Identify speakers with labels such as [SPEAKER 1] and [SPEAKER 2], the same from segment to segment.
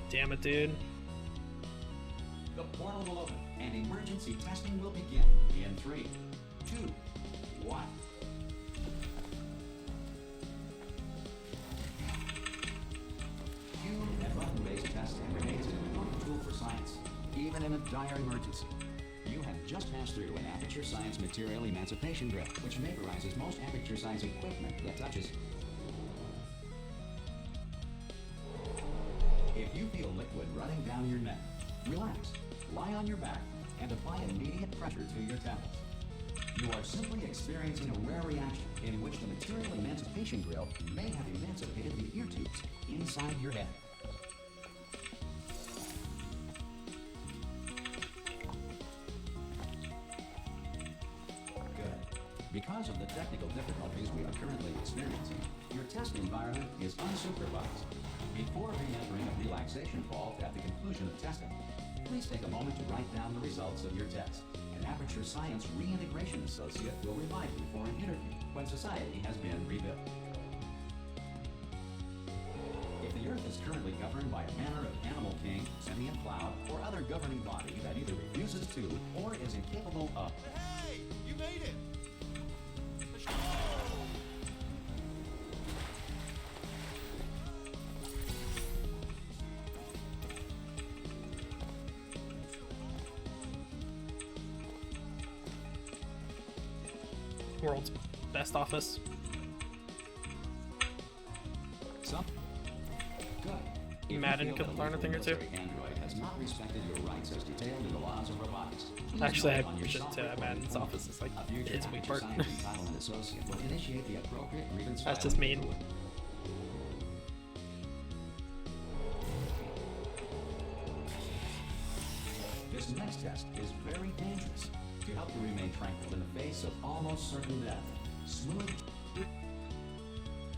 [SPEAKER 1] Damn it, dude.
[SPEAKER 2] The portal will open and emergency testing will begin in 3, 2, 1. Cube and button-based testing remains an important tool for science, even in a dire emergency. You have just passed through an aperture science material emancipation drill, which vaporizes most aperture science equipment that touches. If you feel liquid running down your neck, relax, lie on your back, and apply immediate pressure to your temples. You are simply experiencing a rare reaction in which the material emancipation grill may have emancipated the ear tubes inside your head. Good. Because of the technical difficulties we are currently experiencing, your test environment is unsupervised. Before re-entering a relaxation vault at the conclusion of testing, please take a moment to write down the results of your test. An Aperture Science Reintegration Associate will remind you for an interview when society has been rebuilt. If the Earth is currently governed by a manner of animal king, sentient cloud, or other governing body that either refuses to or is incapable of...
[SPEAKER 3] Hey, you made it!
[SPEAKER 1] World's best office.
[SPEAKER 2] Some? Good. If you
[SPEAKER 1] Madden
[SPEAKER 2] feel
[SPEAKER 1] could
[SPEAKER 2] that
[SPEAKER 1] learn a thing or two.
[SPEAKER 2] military android has not respected your rights as detailed in the laws of robotics. Please
[SPEAKER 1] Actually,
[SPEAKER 2] note
[SPEAKER 1] I
[SPEAKER 2] on your
[SPEAKER 1] should
[SPEAKER 2] software
[SPEAKER 1] Madden's
[SPEAKER 2] form.
[SPEAKER 1] office is like
[SPEAKER 2] A future
[SPEAKER 1] it's a weak
[SPEAKER 2] Aperture
[SPEAKER 1] part.
[SPEAKER 2] Science Entitlement Associate will initiate the appropriate grievance
[SPEAKER 1] That's just
[SPEAKER 2] filing
[SPEAKER 1] mean.
[SPEAKER 2] tool. This next test is very dangerous. To help you remain tranquil in the face of almost certain death, smooth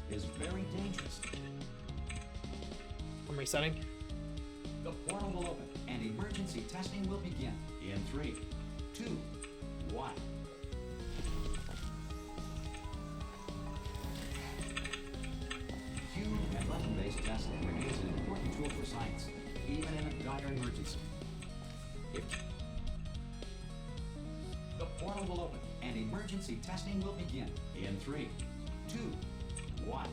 [SPEAKER 2] is very dangerous.
[SPEAKER 1] I'm resetting.
[SPEAKER 2] The portal will open and emergency testing will begin in 3, 2, 1. Cube and button-based testing remains an important tool for science, even in a dire emergency. If the portal will open and emergency testing will begin in 3, 2, 1.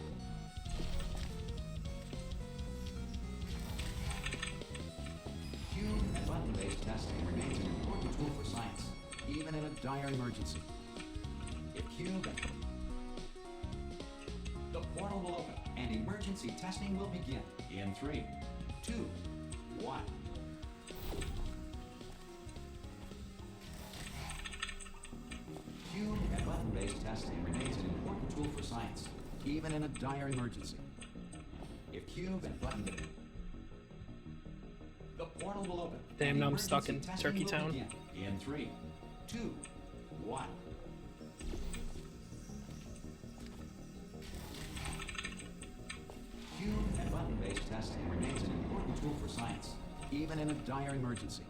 [SPEAKER 2] Cube and button-based testing remains an important tool for science, even in a dire emergency. If Cube and the portal will open and emergency testing will begin in 3, 2, 1. Cube and button-based testing remains an important tool for science, even in a dire emergency. If Cube and button... The portal will open.
[SPEAKER 1] Damn,
[SPEAKER 2] and
[SPEAKER 1] now I'm stuck in
[SPEAKER 2] emergency testing
[SPEAKER 1] Turkey
[SPEAKER 2] will
[SPEAKER 1] Town.
[SPEAKER 2] begin in 3, 2, 1. Cube and button-based testing remains an important tool for science, even in a dire emergency.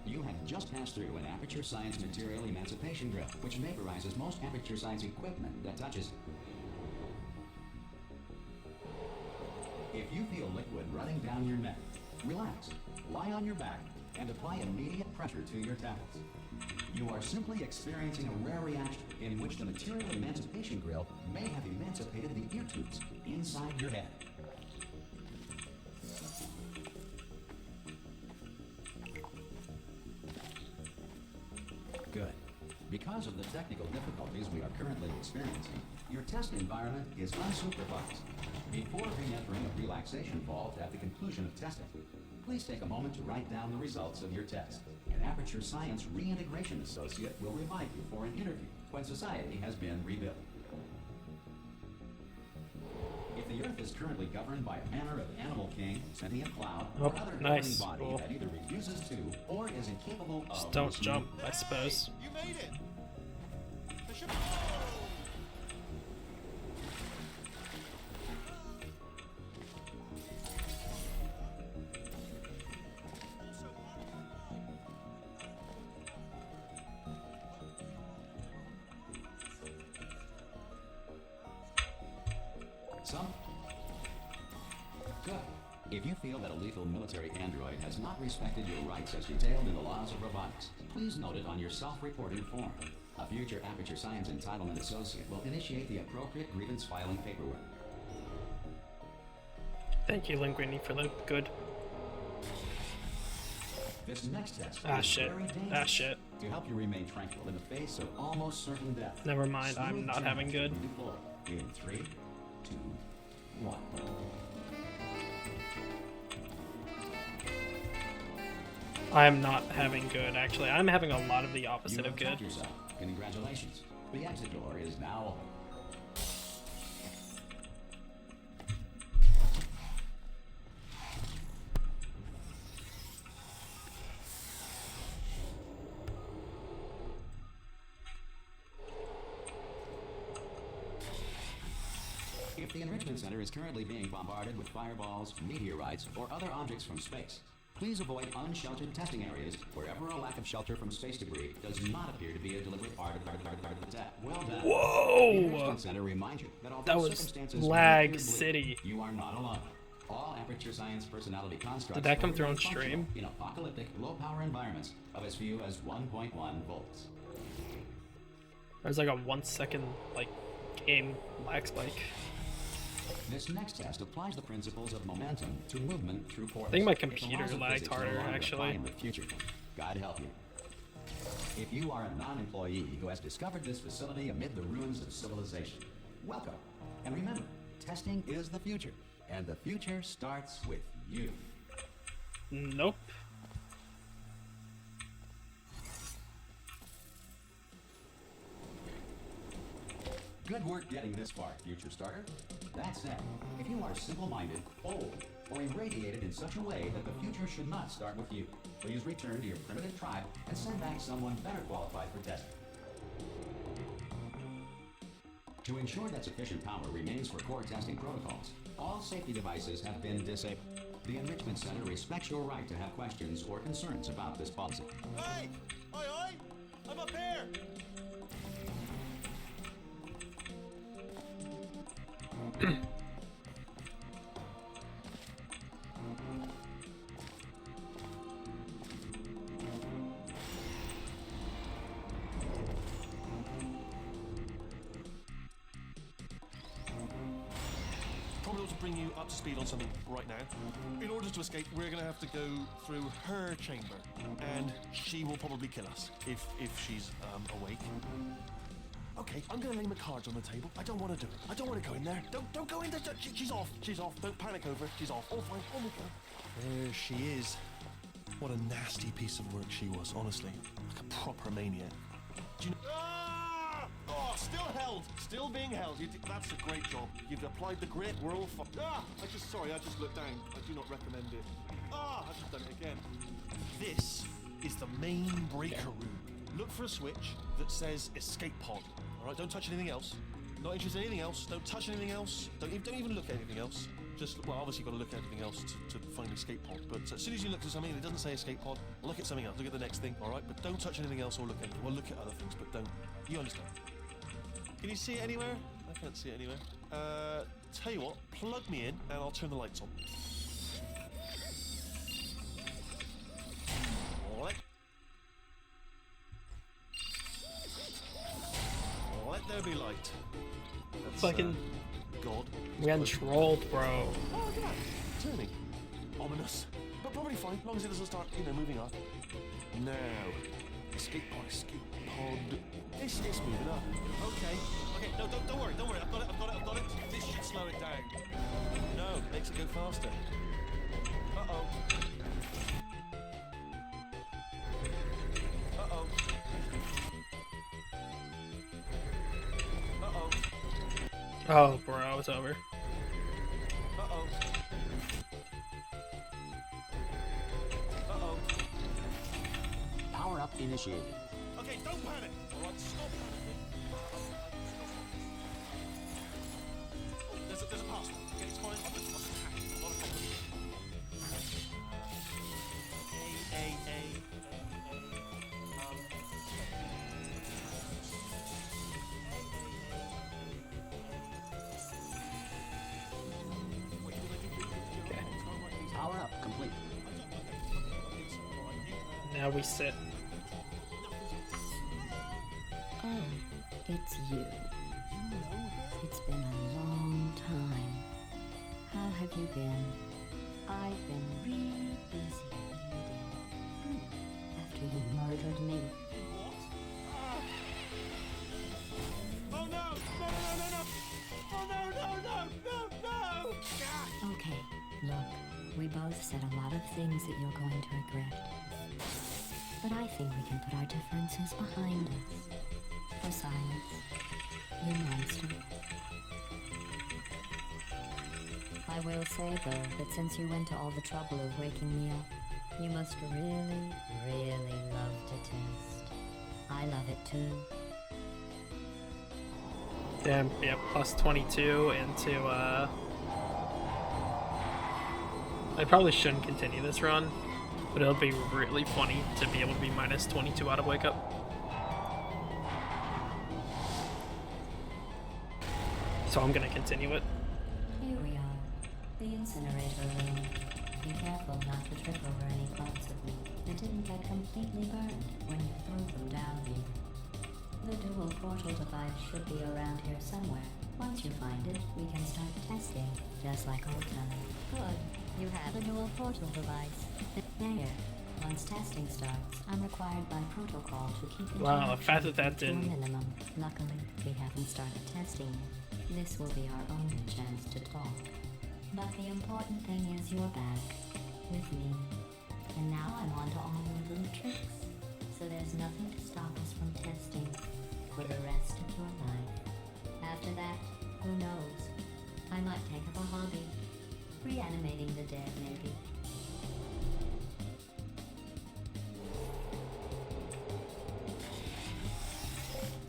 [SPEAKER 2] You have just passed through an Aperture Science Material Emancipation Drill, which vaporizes most Aperture Science equipment that touches. If you feel liquid running down your neck, relax, lie on your back, and apply immediate pressure to your temples. You are simply experiencing a rare reaction in which the material emancipation grill may have emancipated the ear tubes inside your head. Good. Because of the technical difficulties we are currently experiencing, your test environment is unsupervised. Before re-entering a relaxation vault at the conclusion of testing, please take a moment to write down the results of your test. An Aperture Science Reintegration Associate will remind you for an interview when society has been rebuilt. If the Earth is currently governed by a manner of animal king, sentient cloud, or
[SPEAKER 1] Oh,
[SPEAKER 2] other
[SPEAKER 1] nice.
[SPEAKER 2] governing body
[SPEAKER 1] Cool.
[SPEAKER 2] that either refuses to or is incapable of...
[SPEAKER 1] Just don't jump, I suppose.
[SPEAKER 3] You made it! The ship-
[SPEAKER 2] Some? Good. If If you feel that a lethal military android has not respected your rights as detailed in the laws of robotics, please note it on your self-reporting form. A future Aperture Science Entitlement Associate will initiate the appropriate grievance filing paperwork.
[SPEAKER 1] Thank you, Linguini, for the good.
[SPEAKER 2] This next test
[SPEAKER 1] Ah,
[SPEAKER 2] is
[SPEAKER 1] shit.
[SPEAKER 2] very dangerous.
[SPEAKER 1] Ah, shit.
[SPEAKER 2] To help you remain tranquil in the face of almost certain death.
[SPEAKER 1] Never mind, I'm
[SPEAKER 2] Smooth
[SPEAKER 1] not
[SPEAKER 2] jump
[SPEAKER 1] having good.
[SPEAKER 2] to the floor in 3, 2, 1.
[SPEAKER 1] I am not having good, actually. I'm having a lot of the opposite
[SPEAKER 2] You
[SPEAKER 1] of
[SPEAKER 2] have
[SPEAKER 1] good.
[SPEAKER 2] trapped yourself. Congratulations. The exit door is now open. If the Enrichment Center is currently being bombarded with fireballs, meteorites, or other objects from space, please avoid unsheltered testing areas wherever a lack of shelter from space debris does not appear to be a deliberate part of the attack. Well done.
[SPEAKER 1] Whoa!
[SPEAKER 2] The Enrichment Center reminds you that although
[SPEAKER 1] That was
[SPEAKER 2] circumstances
[SPEAKER 1] lag
[SPEAKER 2] may appear bleak,
[SPEAKER 1] city.
[SPEAKER 2] you are not alone. All Aperture Science personality constructs
[SPEAKER 1] Did that come
[SPEAKER 2] will
[SPEAKER 1] through on
[SPEAKER 2] remain functional
[SPEAKER 1] stream?
[SPEAKER 2] in apocalyptic, low-power environments of as few as 1.1 volts.
[SPEAKER 1] There's like a 1 second, like, game lag spike.
[SPEAKER 2] This next test applies the principles of momentum to movement through portals.
[SPEAKER 1] I think my
[SPEAKER 2] If the
[SPEAKER 1] computer
[SPEAKER 2] laws of
[SPEAKER 1] lags
[SPEAKER 2] physics no
[SPEAKER 1] harder,
[SPEAKER 2] longer apply
[SPEAKER 1] actually.
[SPEAKER 2] in the future, God help you. If you are a non-employee who has discovered this facility amid the ruins of civilization, welcome. And remember, testing is the future, and the future starts with you.
[SPEAKER 1] Nope.
[SPEAKER 2] Good work getting this far, future starter. That said, if you are simple-minded, old, or irradiated in such a way that the future should not start with you, please return to your primitive tribe and send back someone better qualified for testing. To ensure that sufficient power remains for core testing protocols, all safety devices have been disabled. The Enrichment Center respects your right to have questions or concerns about this policy.
[SPEAKER 3] Hey! Oi, oi! I'm up here!
[SPEAKER 4] Probably ought to bring you up to speed on something right now. In order to escape, we're going to have to go through her chamber, and she will probably kill us if she's awake. Okay, I'm going to lay my cards on the table. I don't want to do it. I don't want to go in there. Don't go in there. She's off. She's off. Don't panic over it. She's off. All fine. On we go. There she is. What a nasty piece of work she was, honestly. Like a proper maniac. Do you know?
[SPEAKER 3] Ah!
[SPEAKER 4] Oh, still held. Still being held. That's a great job. You've applied the grit. We're all fine.
[SPEAKER 3] Ah! I just looked down. I do not recommend it. Ah! I've just done it again.
[SPEAKER 4] This is the main breaker room. Look for a switch that says escape pod. All right, don't touch anything else. Not interested in anything else. Don't touch anything else. Don't even look at anything else. Just, well, obviously you've got to look at everything else to find escape pod. But as soon as you look at something and it doesn't say escape pod, look at something else. Look at the next thing, all right? But don't touch anything else or look at anything. Well, look at other things, but don't. You understand? Can you see it anywhere? I can't see it anywhere. Tell you what, plug me in and I'll turn the lights on. Let there be light. That's,
[SPEAKER 1] Fucking.
[SPEAKER 4] God.
[SPEAKER 1] We got trolled, bro.
[SPEAKER 4] Oh, look at that. Turning. Ominous. But probably fine, as long as it doesn't start, moving up. Now. Escape pod, escape pod. This is moving up. Okay. Okay, no, don't worry. I've got it. This should slow it down. No, makes it go faster. Uh-oh. Uh-oh. Uh-oh.
[SPEAKER 1] Oh, bro, it's over.
[SPEAKER 4] Uh-oh. Uh-oh.
[SPEAKER 2] Power up initiated.
[SPEAKER 4] Okay, don't panic. All right, stop panicking. Oh, there's a password. Okay, it's fine. I'll just hack it. Not a problem.
[SPEAKER 2] complete.
[SPEAKER 1] Now we sit.
[SPEAKER 5] Oh, it's you. It's been a long time. How have you been? I've been really busy reading. After you murdered me.
[SPEAKER 3] Oh no! No, no, no, no! Oh no, no, no, no, no!
[SPEAKER 5] Okay, look, we both said a lot of things that you're going to regret. But I think we can put our differences behind us. For silence, you monster. I will say, though, that since you went to all the trouble of waking me up, you must really, really love to test. I love it too.
[SPEAKER 1] Damn, yeah, plus 22 into, I probably shouldn't continue this run, but it'll be really funny to be able to be minus 22 out of Wake Up. So I'm gonna continue it.
[SPEAKER 5] Here we are, the incinerator room. Be careful not to trip over any parts of me that didn't get completely burned when you threw them down here. The dual portal device should be around here somewhere. Once you find it, we can start testing, just like old times. Good. You have a dual portal device. There. Once testing starts, I'm required by protocol to keep
[SPEAKER 1] Wow, the fact that that
[SPEAKER 5] to a
[SPEAKER 1] didn't...
[SPEAKER 5] minimum. Luckily, we haven't started testing yet. This will be our only chance to talk. But the important thing is you're back with me. And now I'm on to all your little tricks. So there's nothing to stop us from testing for the rest of your life. After that, who knows? I might take up a hobby. Reanimating the dead, maybe.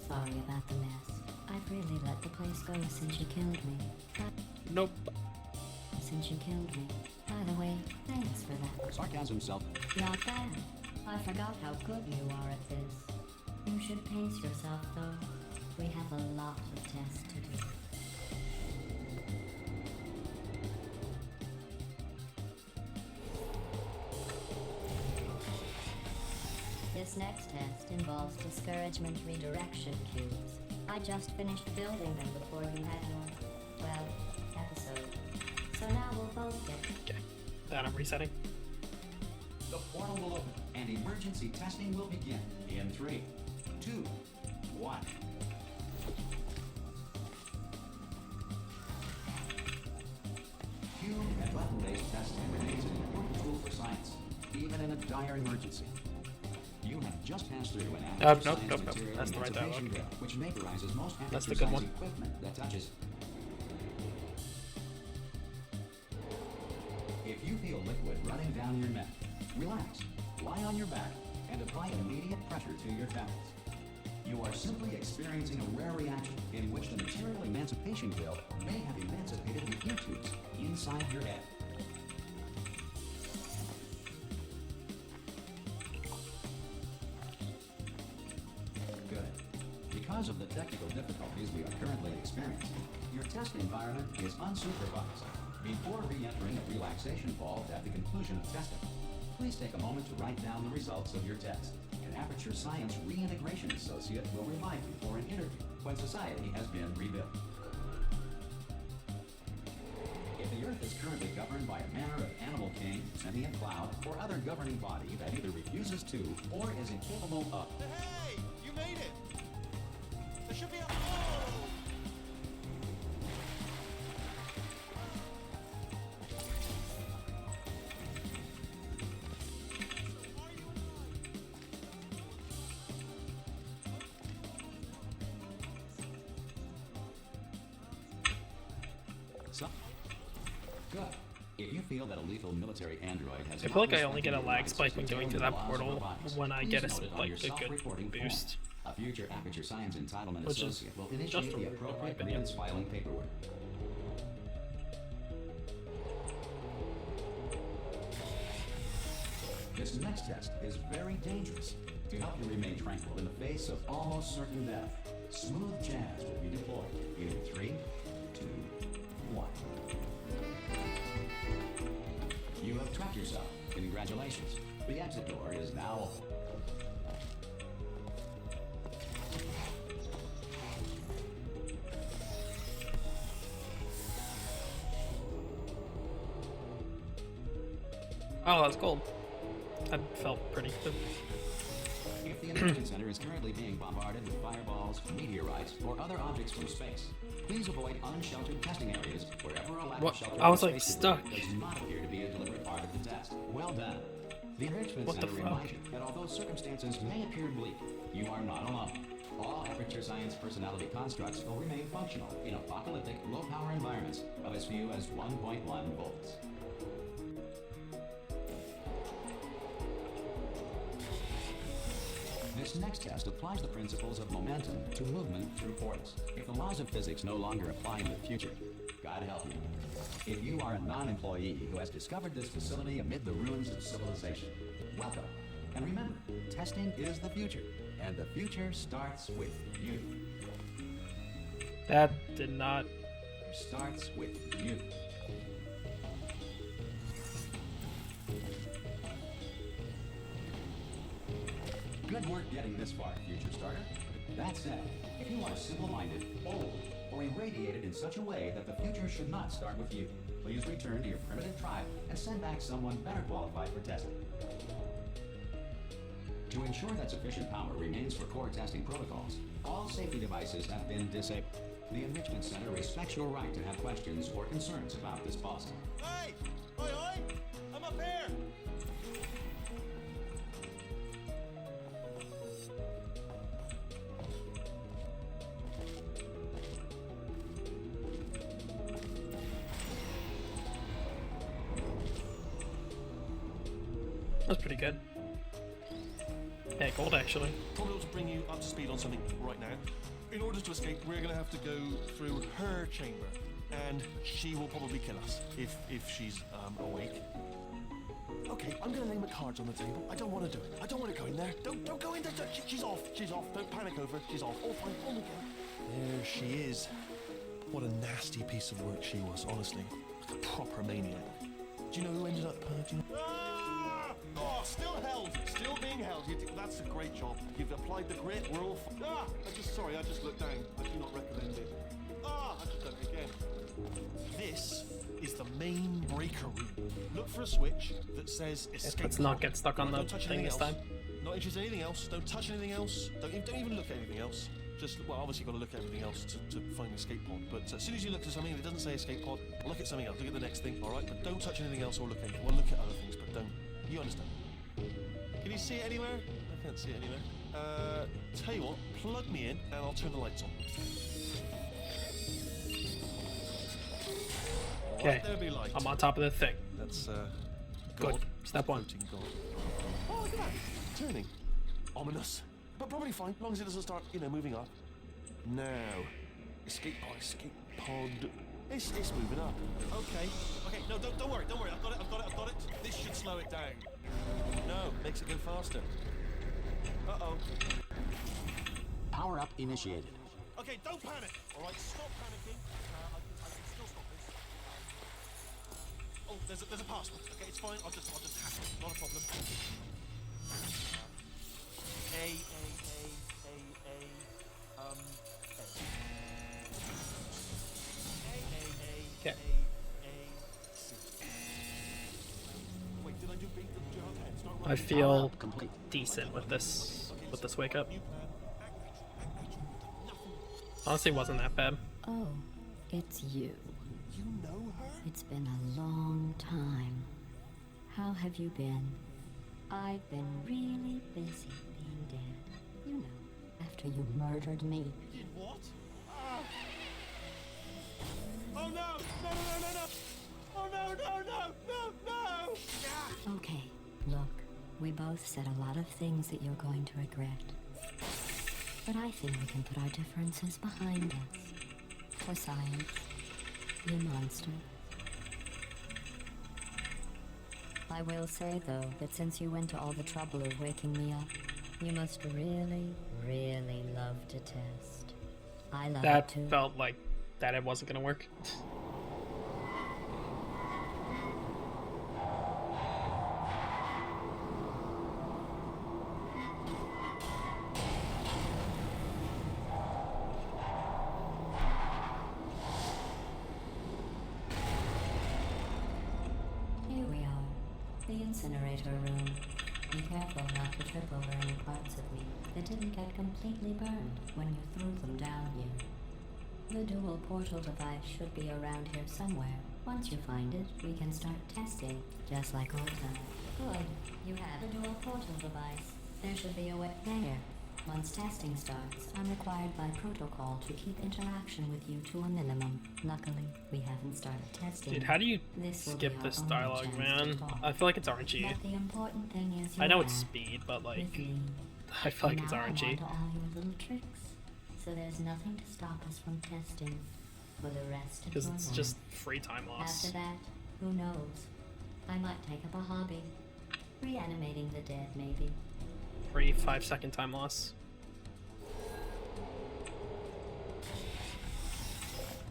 [SPEAKER 5] Sorry about the mess. I've really let the place go since you killed me.
[SPEAKER 1] Nope.
[SPEAKER 5] Since you killed me. By the way, thanks for that.
[SPEAKER 2] Sarcasm self.
[SPEAKER 5] Not bad. I forgot how good you are at this. You should pace yourself, though. We have a lot of tests to do. This next test involves discouragement redirection cubes. I just finished building them before you had your, well, episode. So now we'll both get...
[SPEAKER 1] Okay. That I'm resetting.
[SPEAKER 2] The portal will open and emergency testing will begin in 3, 2, 1. Cube and button-based testing remains an important tool for science, even in a dire emergency. You have just passed through an aperture
[SPEAKER 1] Nope,
[SPEAKER 2] science
[SPEAKER 1] nope, nope.
[SPEAKER 2] material
[SPEAKER 1] That's the right
[SPEAKER 2] emancipation
[SPEAKER 1] dialogue.
[SPEAKER 2] bill, which vaporizes most
[SPEAKER 1] That's the
[SPEAKER 2] aperture
[SPEAKER 1] good
[SPEAKER 2] science
[SPEAKER 1] one.
[SPEAKER 2] equipment that touches. If you feel liquid running down your neck, relax, lie on your back, and apply immediate pressure to your temples. You are simply experiencing a rare reaction in which the material emancipation bill may have emancipated the ear tubes inside your head. Good. Because of the technical difficulties we are currently experiencing, your test environment is unsupervised. Before re-entering a relaxation vault at the conclusion of testing, please take a moment to write down the results of your test. An Aperture Science Reintegration Associate will remind you for an interview when society has been rebuilt. If the Earth is currently governed by a manner of animal king, sentient cloud, or other governing body that either refuses to or is incapable of...
[SPEAKER 4] Hey! You made it! There should be a...
[SPEAKER 2] So, good. If you feel that a lethal military android has
[SPEAKER 1] I feel like I only get a lag spike when going through that portal when I get a good boost.
[SPEAKER 2] A future Aperture Science Entitlement
[SPEAKER 1] Which is
[SPEAKER 2] Associate will
[SPEAKER 1] just
[SPEAKER 2] initiate
[SPEAKER 1] a
[SPEAKER 2] the
[SPEAKER 1] weird, in my
[SPEAKER 2] appropriate
[SPEAKER 1] opinion.
[SPEAKER 2] grievance filing paperwork. This next test is very dangerous. To help you remain tranquil in the face of almost certain death, smooth jazz will be deployed in 3, 2, 1. You have Track yourself. Congratulations. The exit door is now open.
[SPEAKER 1] Oh, that's gold. That felt pretty good.
[SPEAKER 2] If the Enrichment Center is currently being bombarded with fireballs, meteorites, or other objects from space, please avoid unsheltered testing areas wherever a lack
[SPEAKER 1] What?
[SPEAKER 2] of shelter
[SPEAKER 1] I was,
[SPEAKER 2] or
[SPEAKER 1] like,
[SPEAKER 2] space
[SPEAKER 1] stuck.
[SPEAKER 2] does not appear to be a deliberate part of the test. Well done. The Enrichment
[SPEAKER 1] What the
[SPEAKER 2] Center
[SPEAKER 1] fuck?
[SPEAKER 2] reminds you that although circumstances may appear bleak, you are not alone. All Aperture Science personality constructs will remain functional in apocalyptic, low-power environments of as few as 1.1 volts. This next test applies the principles of momentum to movement through portals. If the laws of physics no longer apply in the future, God help you. If you are a non-employee who has discovered this facility amid the ruins of civilization, welcome. And remember, testing is the future, and the future starts with you.
[SPEAKER 1] That did not.
[SPEAKER 2] Starts with you. Good work getting this far, future starter. That said, if you are simple-minded, old, or irradiated in such a way that the future should not start with you, please return to your primitive tribe and send back someone better qualified for testing. To ensure that sufficient power remains for core testing protocols, all safety devices have been disabled. The Enrichment Center respects your right to have questions or concerns about this policy.
[SPEAKER 3] Hey! Oi, oi! I'm up here!
[SPEAKER 1] That's pretty good. Yeah, gold actually.
[SPEAKER 4] Probably ought to bring you up to speed on something right now. In order to escape, we're going to have to go through her chamber, and she will probably kill us if she's awake. Okay, I'm going to lay my cards on the table. I don't want to do it. I don't want to go in there. Don't go in there. She's off. She's off. Don't panic over. She's off. All fine. On we go. There she is. What a nasty piece of work she was, honestly. Like a proper maniac. Do you know who ended up? Do you know?
[SPEAKER 3] Ah! Oh, still held. Still being held.
[SPEAKER 4] That's a great job. You've applied the grit. We're all.
[SPEAKER 3] Ah!
[SPEAKER 4] I just looked down. I do not recommend it.
[SPEAKER 3] Ah! I just done it again.
[SPEAKER 4] This is the main breaker room. Look for a switch that says escape.
[SPEAKER 1] Let's not
[SPEAKER 4] pod.
[SPEAKER 1] get stuck on
[SPEAKER 4] Right,
[SPEAKER 1] the
[SPEAKER 4] don't touch
[SPEAKER 1] thing
[SPEAKER 4] anything
[SPEAKER 1] this
[SPEAKER 4] else.
[SPEAKER 1] time.
[SPEAKER 4] Not interested in anything else. Don't touch anything else. Don't even look at anything else. Just, well, obviously you've got to look at everything else to find the escape pod. But as soon as you look at something that doesn't say escape pod, look at something else. Look at the next thing, all right? But don't touch anything else or look at anything. Well, look at other things, but don't. You understand? Can you see it anywhere? I can't see it anywhere. Tell you what, plug me in and I'll turn the lights on.
[SPEAKER 1] Okay,
[SPEAKER 4] Let there be light.
[SPEAKER 1] I'm on top of the thing.
[SPEAKER 4] That's
[SPEAKER 1] Good.
[SPEAKER 4] God.
[SPEAKER 1] Step one.
[SPEAKER 4] Floating God. Oh, look at that. Turning. Ominous. But probably fine, as long as it doesn't start, moving up. Now. Escape pod. It's moving up. Okay. Okay, no, don't worry. I've got it. This should slow it down. No, makes it go faster. Uh-oh.
[SPEAKER 2] Power up initiated.
[SPEAKER 3] Okay, don't panic. All right, stop panicking. I can still stop this. Oh, there's a password. Okay, it's fine. I'll just hack it. Not a problem. A.
[SPEAKER 1] Okay.
[SPEAKER 3] Wait, did I do big? Do you have hands? Start
[SPEAKER 1] I
[SPEAKER 3] running.
[SPEAKER 1] feel
[SPEAKER 2] Complete.
[SPEAKER 1] decent with this wake up. Honestly, wasn't that bad.
[SPEAKER 5] Oh, it's you.
[SPEAKER 3] You know her?
[SPEAKER 5] It's been a long time. How have you been? I've been really busy being dead. You know, after you murdered me.
[SPEAKER 3] Did what? Ah. Oh no! No! Oh no! Ah.
[SPEAKER 5] Okay, look, we both said a lot of things that you're going to regret. But I think we can put our differences behind us. For science, you monster. I will say, though, that since you went to all the trouble of waking me up, you must really, really love to test. I love it
[SPEAKER 1] That
[SPEAKER 5] too.
[SPEAKER 1] felt like that it wasn't gonna work.
[SPEAKER 5] The incinerator room. Be careful not to trip over any parts of me that didn't get completely burned when you threw them down here. The dual portal device should be around here somewhere. Once you find it, we can start testing, just like old time. Good. You have a dual portal device. There should be a way there. Once testing starts, I'm required by protocol to keep interaction with you to a minimum. Luckily, we haven't started testing.
[SPEAKER 1] Dude, how do you
[SPEAKER 5] This will
[SPEAKER 1] skip
[SPEAKER 5] be our
[SPEAKER 1] this
[SPEAKER 5] only
[SPEAKER 1] dialogue,
[SPEAKER 5] chance to
[SPEAKER 1] man?
[SPEAKER 5] talk.
[SPEAKER 1] I feel like it's RNG.
[SPEAKER 5] But the important thing is
[SPEAKER 1] I know it's
[SPEAKER 5] you're
[SPEAKER 1] speed, but
[SPEAKER 5] with
[SPEAKER 1] like,
[SPEAKER 5] me.
[SPEAKER 1] I feel like it's
[SPEAKER 5] Now I'm
[SPEAKER 1] RNG.
[SPEAKER 5] onto all your little tricks, so there's nothing to stop us from testing for the rest of
[SPEAKER 1] Because
[SPEAKER 5] your
[SPEAKER 1] it's
[SPEAKER 5] life.
[SPEAKER 1] just free time loss.
[SPEAKER 5] After that, who knows? I might take up a hobby. Reanimating the dead, maybe.
[SPEAKER 1] Free 5-second time loss.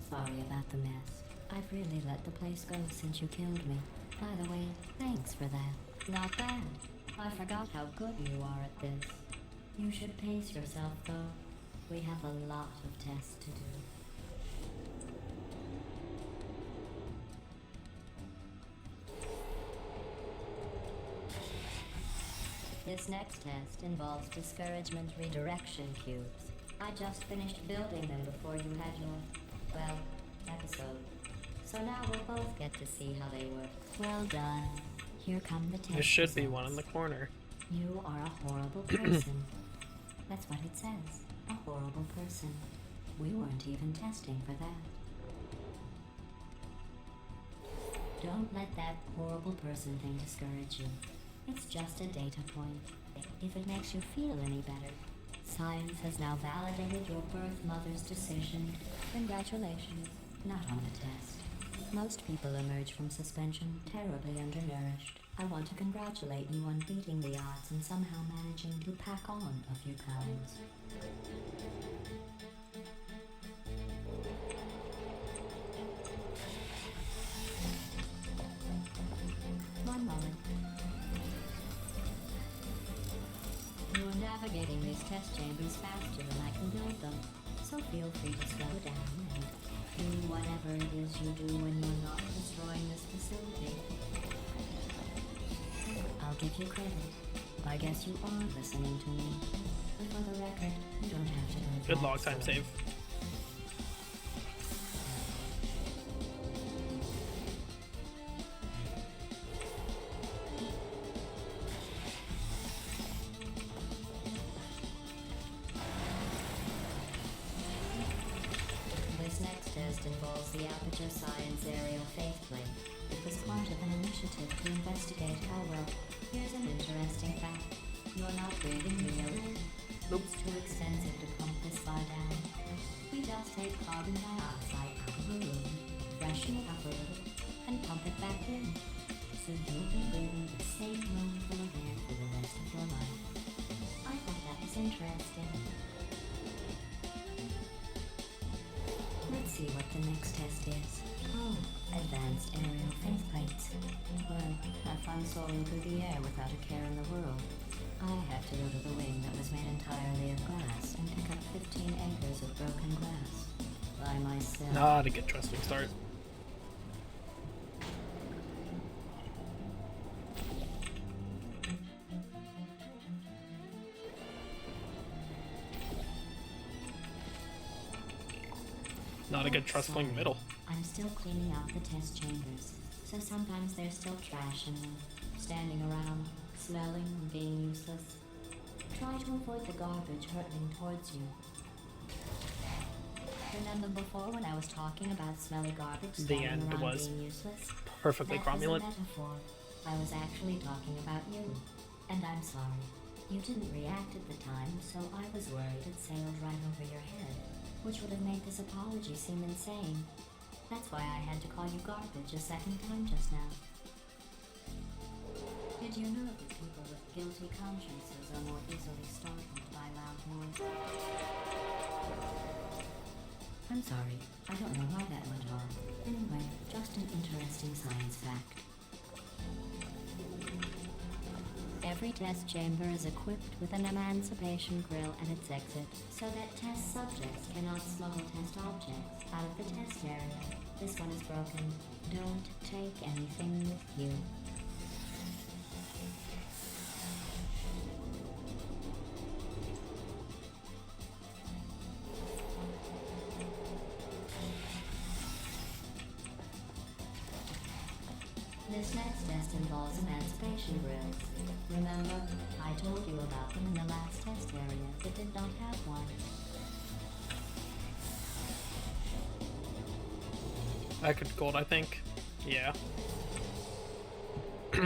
[SPEAKER 5] Sorry about the mess. I've really let the place go since you killed me. By the way, thanks for that. Not bad. I forgot how good you are at this. You should pace yourself, though. We have a lot of tests to do. This next test involves discouragement redirection cubes. I just finished building them before you had your, well, episode. So now we'll both get to see how they work. Well done. Here come the test
[SPEAKER 1] There should be one in
[SPEAKER 5] results.
[SPEAKER 1] the corner.
[SPEAKER 5] You are a horrible person. That's what it says. A horrible person. We weren't even testing for that. Don't let that horrible person thing discourage you. It's just a data point. If it makes you feel any better. Science has now validated your birth mother's decision. Congratulations. Not on the test. Most people emerge from suspension terribly undernourished. I want to congratulate you on beating the odds and somehow managing to pack on a few pounds. One moment. You are navigating these test chambers faster than I can build them, so feel free to slow down and do whatever it is you do when you're not destroying this facility. I'll give you credit. I guess you are listening to me. But for the record, you don't have to go
[SPEAKER 1] Good
[SPEAKER 5] that
[SPEAKER 1] log time
[SPEAKER 5] slow.
[SPEAKER 1] save.
[SPEAKER 5] This next test involves the Aperture Science Aerial Faithplate. It was part of an initiative to investigate how well. Here's an interesting fact. You're not breathing, you know it. It's too expensive to pump this far down. We just take carbon dioxide out of a room, freshen it up a little, and pump it back in. So you'll be breathing the same room full of air for the rest of your life. I thought that was interesting. Let's see what the next test is. Oh, advanced aerial faceplates. Well, have fun soaring through the air without a care in the world. I had to go to the wing that was made entirely of glass and pick up 15 acres of broken glass. By myself.
[SPEAKER 1] Not a good trusting start. Not a good trustling middle.
[SPEAKER 5] I'm still cleaning out the test chambers, so sometimes there's still trash in them, standing around, smelling and being useless. Try to avoid the garbage hurtling towards you. Remember before when I was talking about smelly garbage
[SPEAKER 1] The
[SPEAKER 5] standing
[SPEAKER 1] end
[SPEAKER 5] around
[SPEAKER 1] was
[SPEAKER 5] being useless?
[SPEAKER 1] perfectly
[SPEAKER 5] That was a
[SPEAKER 1] cromulent.
[SPEAKER 5] metaphor. I was actually talking about you, and I'm sorry. You didn't react at the time, so I was worried it sailed right over your head, which would have made this apology seem insane. That's why I had to call you garbage a second time just now. Did you know that people with guilty consciences are more easily startled by loud noise? I'm sorry, I don't know why that went on. Anyway, just an interesting science fact. Every test chamber is equipped with an emancipation grill at its exit, so that test subjects cannot smuggle test objects out of the test area. This one is broken. Don't take anything with you. This next test involves emancipation grills. Remember, I told you about them in the last test area that did not have one.
[SPEAKER 1] I could gold, I think. Yeah.
[SPEAKER 3] It's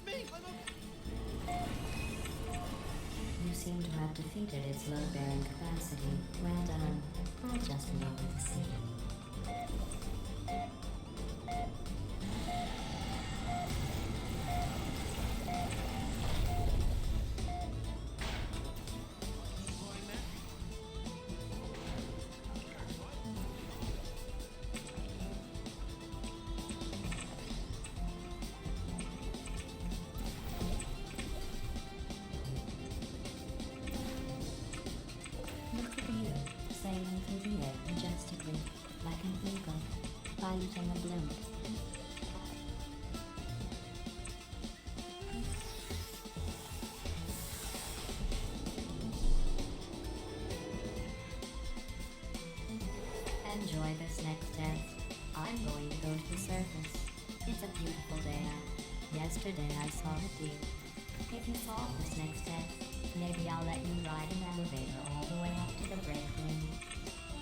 [SPEAKER 3] me! I'm
[SPEAKER 5] You seem to have defeated its load-bearing capacity. Well done. I'll just lower the ceiling. Look at you, sailing through the air majestically, like an eagle, piloting a blimp. Enjoy this next test. I'm going to go to the surface. It's a beautiful day out. Yesterday I saw a deer. If you solve this next test, maybe I'll let you ride an elevator all the way up to the break room.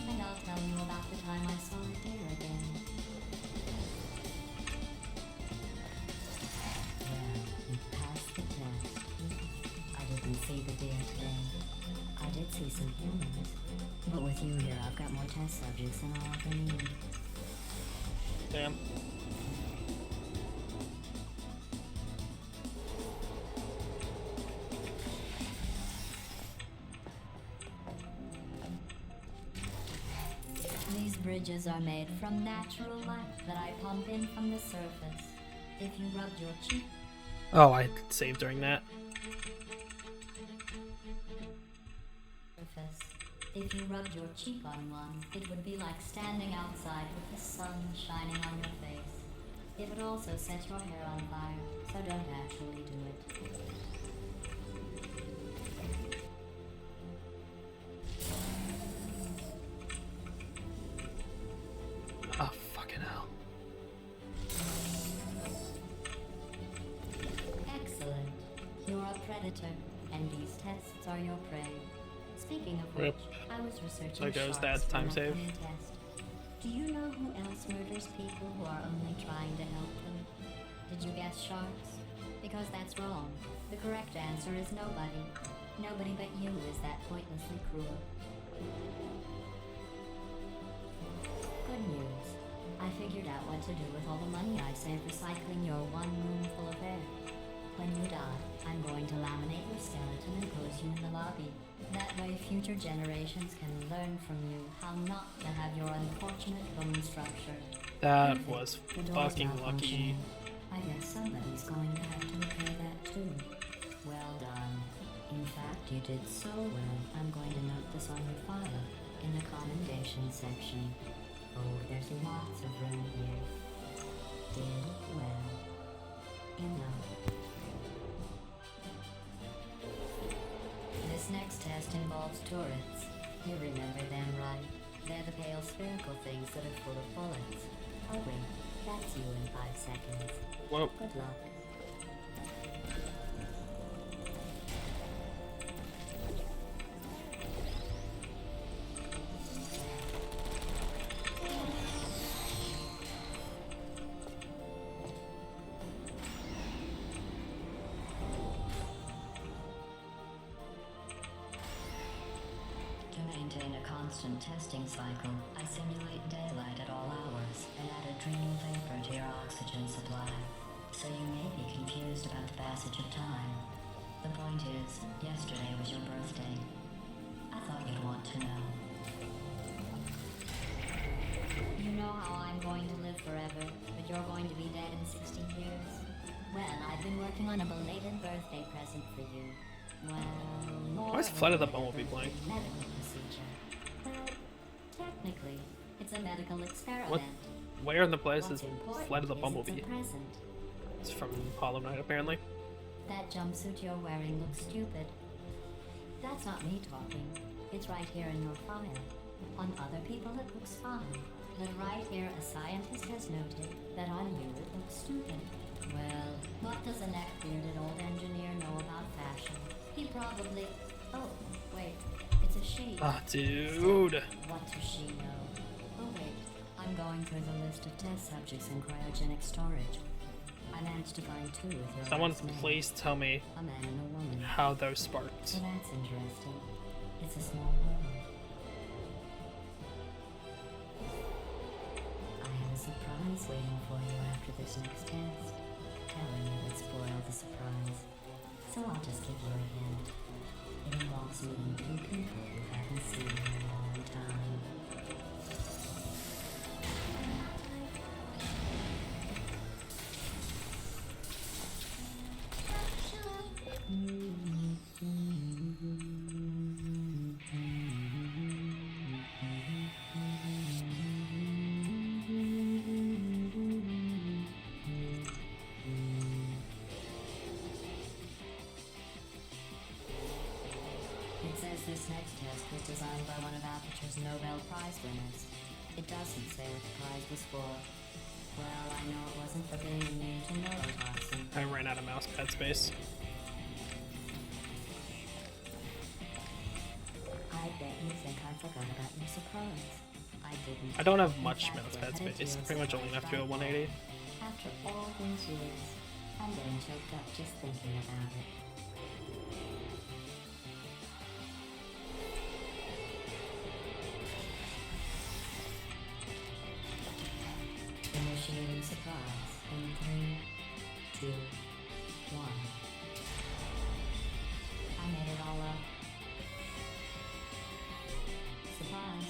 [SPEAKER 5] And I'll tell you about the time I saw a deer again. Well, you passed the test. I didn't see the deer today. I did see some humans. But with you here, I've got more test subjects than I'll ever need.
[SPEAKER 1] Damn.
[SPEAKER 5] These bridges are made from natural light that I pump in from the surface. If you rubbed your cheek
[SPEAKER 1] Oh, I saved during that.
[SPEAKER 5] surface, if you rubbed your cheek on one, it would be like standing outside with the sun shining on your face. It would also set your hair on fire, so don't actually do it.
[SPEAKER 1] Oh, fucking hell.
[SPEAKER 5] Excellent. You're a predator, and these tests are your prey. Speaking of
[SPEAKER 1] Rip.
[SPEAKER 5] which, I was researching
[SPEAKER 1] There goes
[SPEAKER 5] sharks
[SPEAKER 1] that
[SPEAKER 5] for
[SPEAKER 1] time
[SPEAKER 5] an
[SPEAKER 1] save.
[SPEAKER 5] upcoming test. Do you know who else murders people who are only trying to help them? Did you guess sharks? Because that's wrong. The correct answer is nobody. Nobody but you is that pointlessly cruel. Good news. I figured out what to do with all the money I saved recycling your one room full of air. When you die, I'm going to laminate your skeleton and pose you in the lobby. That way future generations can learn from you how not to have your unfortunate bone structure.
[SPEAKER 1] That
[SPEAKER 5] Perfect.
[SPEAKER 1] was
[SPEAKER 5] The door's
[SPEAKER 1] fucking lucky.
[SPEAKER 5] malfunctioning. I guess somebody's going to have to repair that too. Well done. In fact, you did so well. I'm going to note this on your file in the commendation section. Oh, there's lots of room here. Did well. Enough. This next test involves turrets. You remember them, right? They're the pale spherical things that are full of bullets. Oh wait, that's you in 5 seconds.
[SPEAKER 1] Whoa.
[SPEAKER 5] Good luck. To maintain a constant testing cycle, I simulate daylight at all hours and add adrenal vapor to your oxygen supply. So you may be confused about the passage of time. The point is, yesterday was your birthday. I thought you'd want to know. You know how I'm going to live forever, but you're going to be dead in 60 years? Well, I've been working on a belated birthday present for you. Well, more
[SPEAKER 1] Why is
[SPEAKER 5] of a
[SPEAKER 1] Flight of the
[SPEAKER 5] belated
[SPEAKER 1] Bumblebee playing?
[SPEAKER 5] medical procedure. Well, technically, it's a medical experiment.
[SPEAKER 1] What? Where in the place
[SPEAKER 5] What's
[SPEAKER 1] is
[SPEAKER 5] important
[SPEAKER 1] Flight of the
[SPEAKER 5] is
[SPEAKER 1] Bumblebee?
[SPEAKER 5] It's a present.
[SPEAKER 1] It's from Hollow Knight, apparently.
[SPEAKER 5] That jumpsuit you're wearing looks stupid. That's not me talking. It's right here in your file. On other people it looks fine. But right here a scientist has noted that on you it looks stupid. Well, what does a neck-bearded old engineer know about fashion? He probably... Oh, wait. It's a she.
[SPEAKER 1] Ah, dude.
[SPEAKER 5] What does she know? Oh, wait. I'm going through the list of test subjects in cryogenic storage. I managed to find 2 with your
[SPEAKER 1] Someone
[SPEAKER 5] last name.
[SPEAKER 1] please tell me
[SPEAKER 5] A man and a woman.
[SPEAKER 1] how those sparked.
[SPEAKER 5] So that's interesting. It's a small world. I have a surprise waiting for you after this next test. Telling you would spoil the surprise. So I'll just give you a hint. It involves meeting 2 people you haven't seen in a long time. It says this next test was designed by one of Aperture's Nobel Prize winners. It doesn't say what the prize was for. Well, I know it wasn't for being immune to neurotoxin.
[SPEAKER 1] I ran out of mouse pad space.
[SPEAKER 5] I bet you think I forgot about your surprise. I didn't.
[SPEAKER 1] I don't have
[SPEAKER 5] In
[SPEAKER 1] much
[SPEAKER 5] fact,
[SPEAKER 1] mouse
[SPEAKER 5] we're
[SPEAKER 1] pad
[SPEAKER 5] headed
[SPEAKER 1] space.
[SPEAKER 5] to a
[SPEAKER 1] Pretty much only enough to do a
[SPEAKER 5] surprise
[SPEAKER 1] 180.
[SPEAKER 5] After all these years, I'm getting choked up just thinking about it. Initiating surprise in 3, 2, 1. I made it all up. Surprise.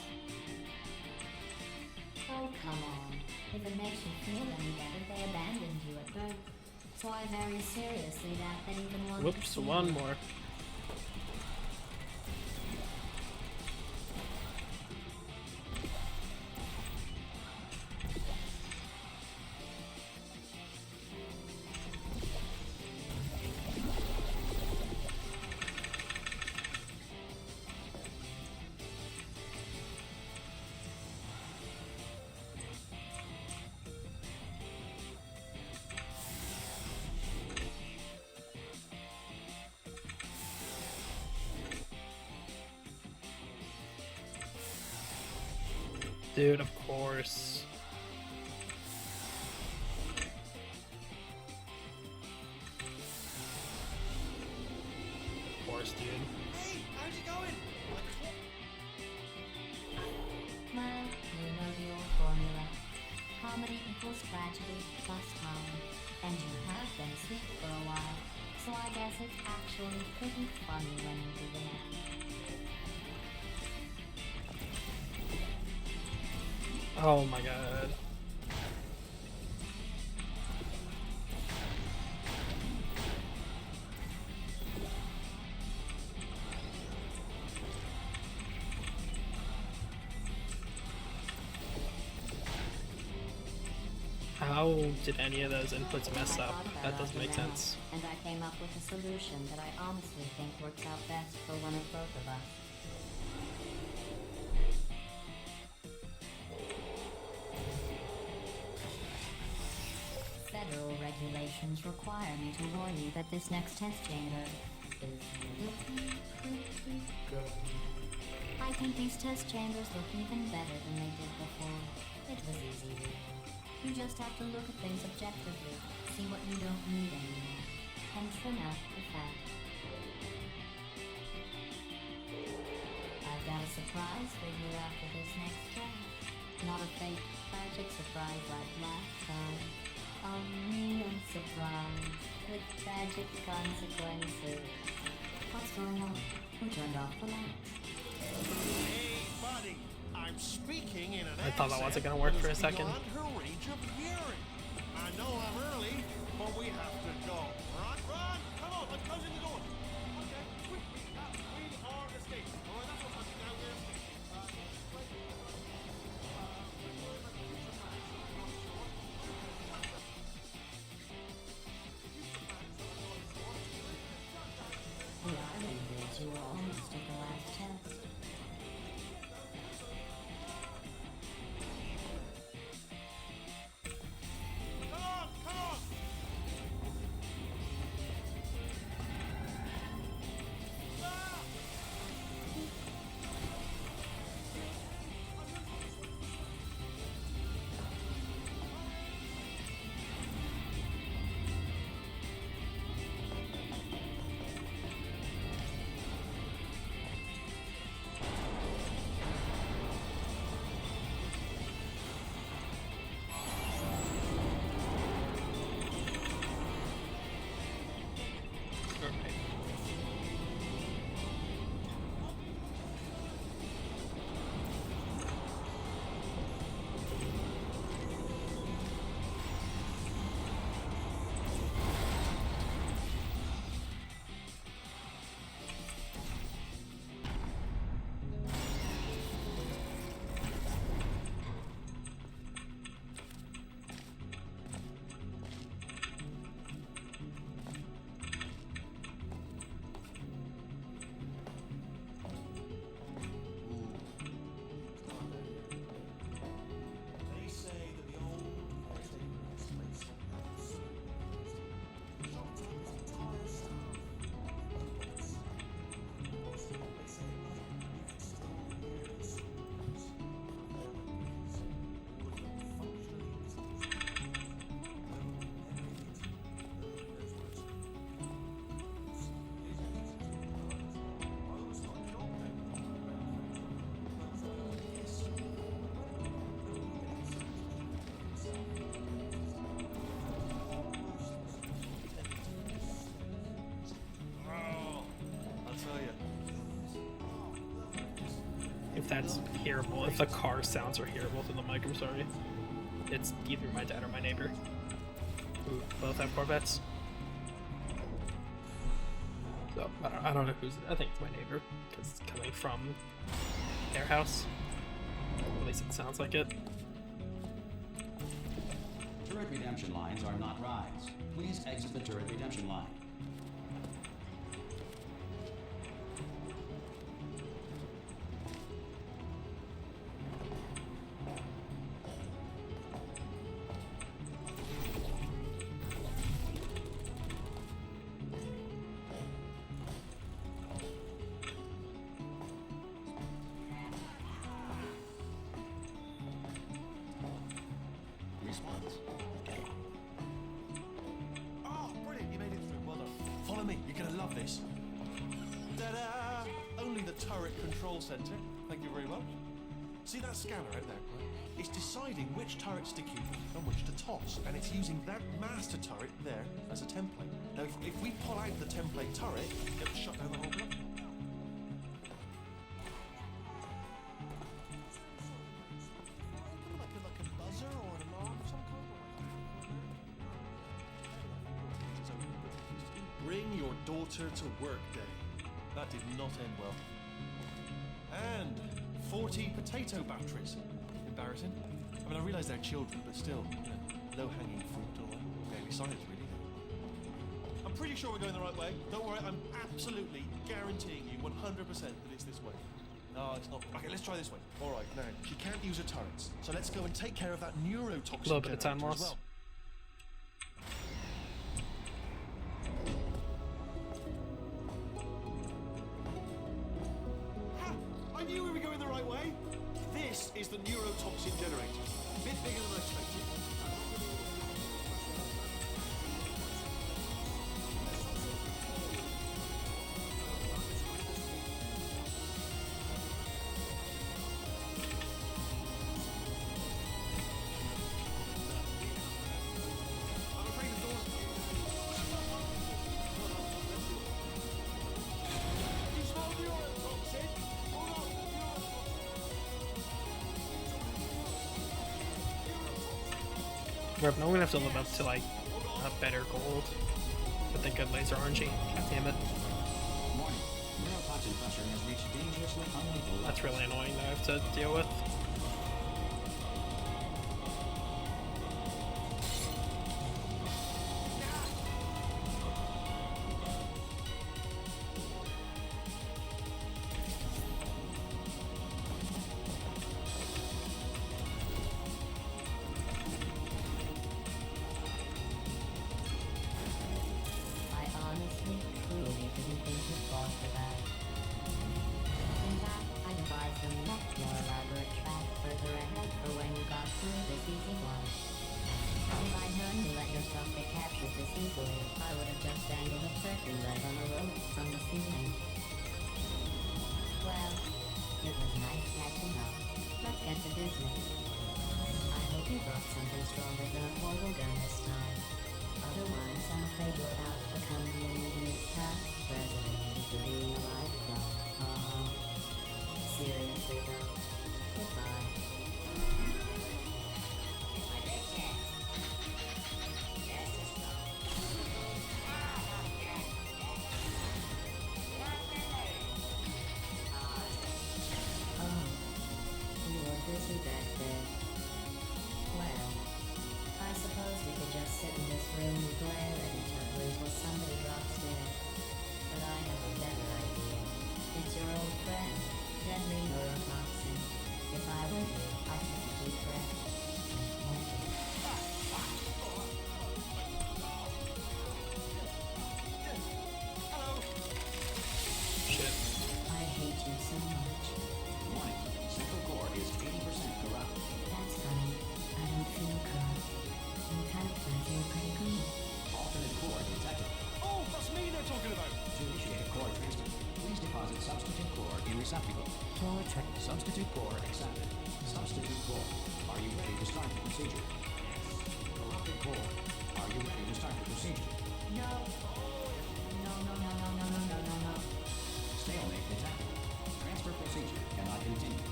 [SPEAKER 5] Oh, come on. If it makes you feel any better, they abandoned you at birth. So I very seriously doubt that even one.
[SPEAKER 1] Whoops, one more. Dude, of course. Of course, dude.
[SPEAKER 3] Hey, how's it going?
[SPEAKER 5] Well, you know the old formula. Comedy equals tragedy plus time. And you have been asleep for a while. So I guess it's actually pretty funny when you do the math.
[SPEAKER 1] Oh my god. How did any of those inputs mess
[SPEAKER 5] I
[SPEAKER 1] up?
[SPEAKER 5] thought
[SPEAKER 1] That
[SPEAKER 5] about
[SPEAKER 1] doesn't
[SPEAKER 5] it
[SPEAKER 1] make
[SPEAKER 5] now,
[SPEAKER 1] sense.
[SPEAKER 5] And I came up with a solution that I honestly think works out best for one of both of us. Federal regulations require me to warn you that this next test chamber is looking pretty good. I think these test chambers look even better than they did before. It was easy. You just have to look at things objectively, see what you don't need anymore, and trim out the fat. I've got a surprise for you after this next test. Not a fake, tragic surprise like last time. A real surprise with tragic consequences. What's going on? Who turned off the lights?
[SPEAKER 4] Hey, buddy. I'm speaking in an
[SPEAKER 1] I thought that wasn't
[SPEAKER 4] accent
[SPEAKER 1] gonna work
[SPEAKER 4] that
[SPEAKER 1] for a
[SPEAKER 4] is
[SPEAKER 1] second.
[SPEAKER 4] beyond her range of hearing. I know I'm early, but we have to go. Run, run! Come on, let's close in the door. Okay, quick. We are escaping. All right, that's what's happening now. We're escaping.
[SPEAKER 1] that's hearable, if the car sounds are hearable through the mic, I'm sorry. It's either my dad or my neighbor. Who both have Corvettes. So, I don't know who's... I think it's my neighbor, because it's coming from their house. At least it sounds like it.
[SPEAKER 2] Turret redemption lines are not rides. Please exit the turret redemption line. Response.
[SPEAKER 4] Oh, brilliant, you made it through. Well done. Follow me, you're gonna love this. Ta-da! Only the turret control center. Thank you very much. See that scanner out there? It's deciding which turrets to keep and which to toss, and it's using that master turret there as a template. Now, if we pull out the template turret, it'll shut down the whole block. Like a buzzer or an alarm of some kind? Bring your daughter to work day. That did not end well. And 40 potato batteries. Embarrassing. I mean, I realise they're children, but still, low-hanging fruit or maybe science, really. I'm pretty sure we're going the right way. Don't worry, I'm absolutely guaranteeing you 100% that it's this way. No, it's not. Okay, let's try this way. All right, now, she can't use her turrets, so let's go and take care of that neurotoxin
[SPEAKER 1] Little bit of time
[SPEAKER 4] generator as
[SPEAKER 1] loss.
[SPEAKER 4] well. Ha! I knew we were going the right way. This is the neurotoxin generator. A bit bigger than I expected. I'm afraid the door's... You smell neurotoxin? Hold on,
[SPEAKER 1] Rep, no, we're gonna have to live up to like a better gold with the good laser RNG. God damn it.
[SPEAKER 2] Warning. Neurotoxin pressure has reached dangerously unlethal levels.
[SPEAKER 1] That's really annoying that I have to deal with.
[SPEAKER 5] I honestly, truly didn't think you'd fall for that. In fact, I devised a much more elaborate trap further ahead for when you got through this easy one. If I'd known you let yourself get captured this easily, I would have just dangled a turkey leg on a rope from the ceiling. Well, it was nice catching up. Let's get to business. I hope you brought something stronger than a portal gun this time. Otherwise, I'm afraid you're out to become the immediate past president of being alive from. Seriously though. Goodbye. Oh, you were busy back there. Well, I suppose we could just sit in this room and glare at each other until somebody drops dead. But I have a better idea. It's your old friend, deadly neurotoxin. If I were you, I'd take a deep breath. And
[SPEAKER 1] Shit.
[SPEAKER 5] I hate you so much.
[SPEAKER 2] Warning. Central core is 80% corrupt.
[SPEAKER 5] That's funny. I don't feel corrupt. In fact, I feel pretty good.
[SPEAKER 2] Alternate core detected.
[SPEAKER 4] Oh, that's me they're talking about.
[SPEAKER 2] To initiate a core transfer, please deposit substitute core in receptacle. Substitute core accepted. Substitute core. Are you ready to start the procedure? Corrupted core. Are you ready to start the procedure?
[SPEAKER 5] No. No, no, no, no, no, no, no, no, no.
[SPEAKER 2] Stalemate detected. Transfer procedure cannot continue.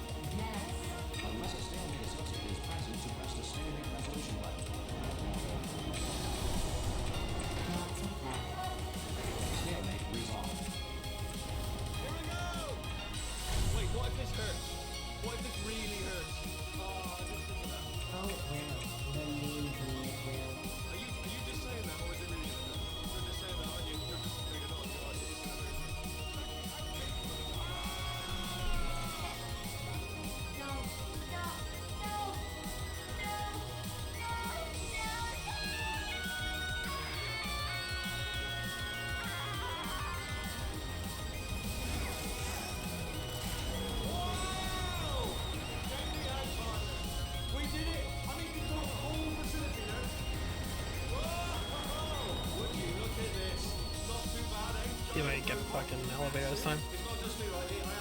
[SPEAKER 1] elevator this time.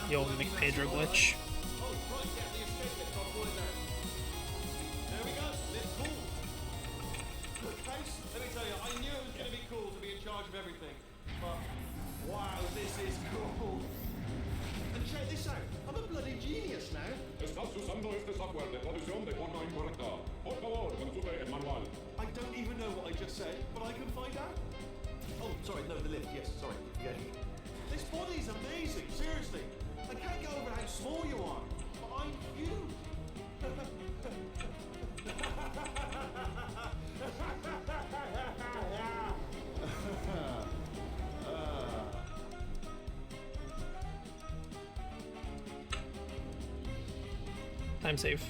[SPEAKER 1] The old McPedro glitch.
[SPEAKER 3] There we go. It's cool. Case, let me tell you, I knew it was going to be cool to be in charge of everything. But, wow, this is cool. And check this out. I'm a bloody genius now.
[SPEAKER 6] Estás usando este software de traducción de forma incorrecta. Por favor, consulte el manual.
[SPEAKER 3] I don't even know what I just said, but I can find out. Oh, sorry, no, the lift. Yes, sorry. Yeah. This body's amazing, seriously. I can't get over how small you are, but I'm huge.
[SPEAKER 1] Time save.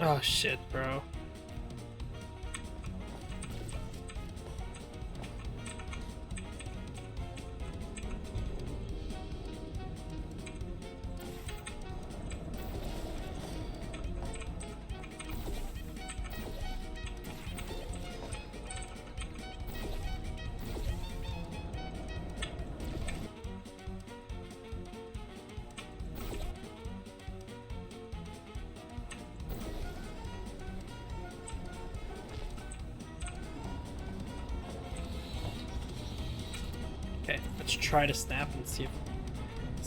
[SPEAKER 1] Oh shit, bro. Okay, let's try to snap and see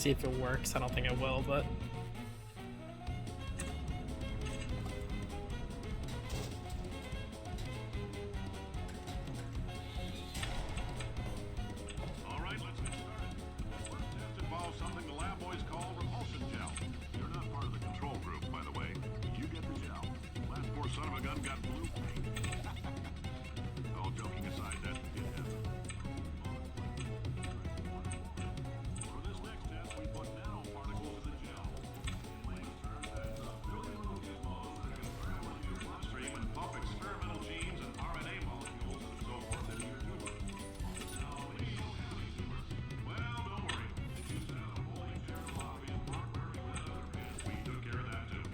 [SPEAKER 1] if it works. I don't think it will, but
[SPEAKER 6] All right, let's get started. This first test involves something the lab boys call repulsion gel. You're not part of the control group, by the way. You get the gel. Last poor son of a gun got blue paint. All joking aside, that did happen. For this next test, we put nanoparticles in the gel. Stream and pump experimental genes and RNA molecules and so forth into your tumor. Well, don't worry. You said a holding chair lobby and weren't wearing leather, and we took care of that too.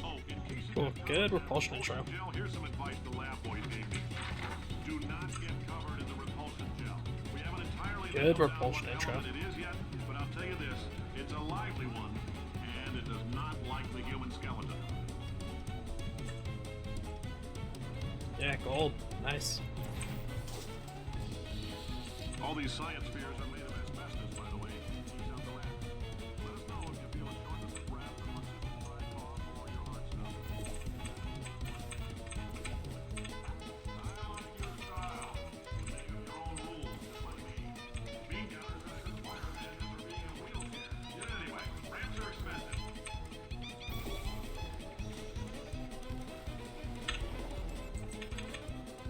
[SPEAKER 6] Oh, in case you
[SPEAKER 1] cool. Good repulsion intro.
[SPEAKER 6] gel, here's some advice the lab boys gave me. Do not get covered in the repulsion gel. We haven't entirely
[SPEAKER 1] Good
[SPEAKER 6] nailed down
[SPEAKER 1] repulsion
[SPEAKER 6] what
[SPEAKER 1] intro.
[SPEAKER 6] element it is yet, but I'll tell you this, it's a lively one, and it does not like the human skeleton.
[SPEAKER 1] Yeah, gold. Nice.
[SPEAKER 6] All these science fairs are made of asbestos, by the way. He's out the lab. Let us know if you feel a shortness of breath or persistent dry cough or your heart stops. I like your style. You make up your own rules, just like me. Bean counters are required for being in a wheelchair. Yet anyway, ramps are expensive.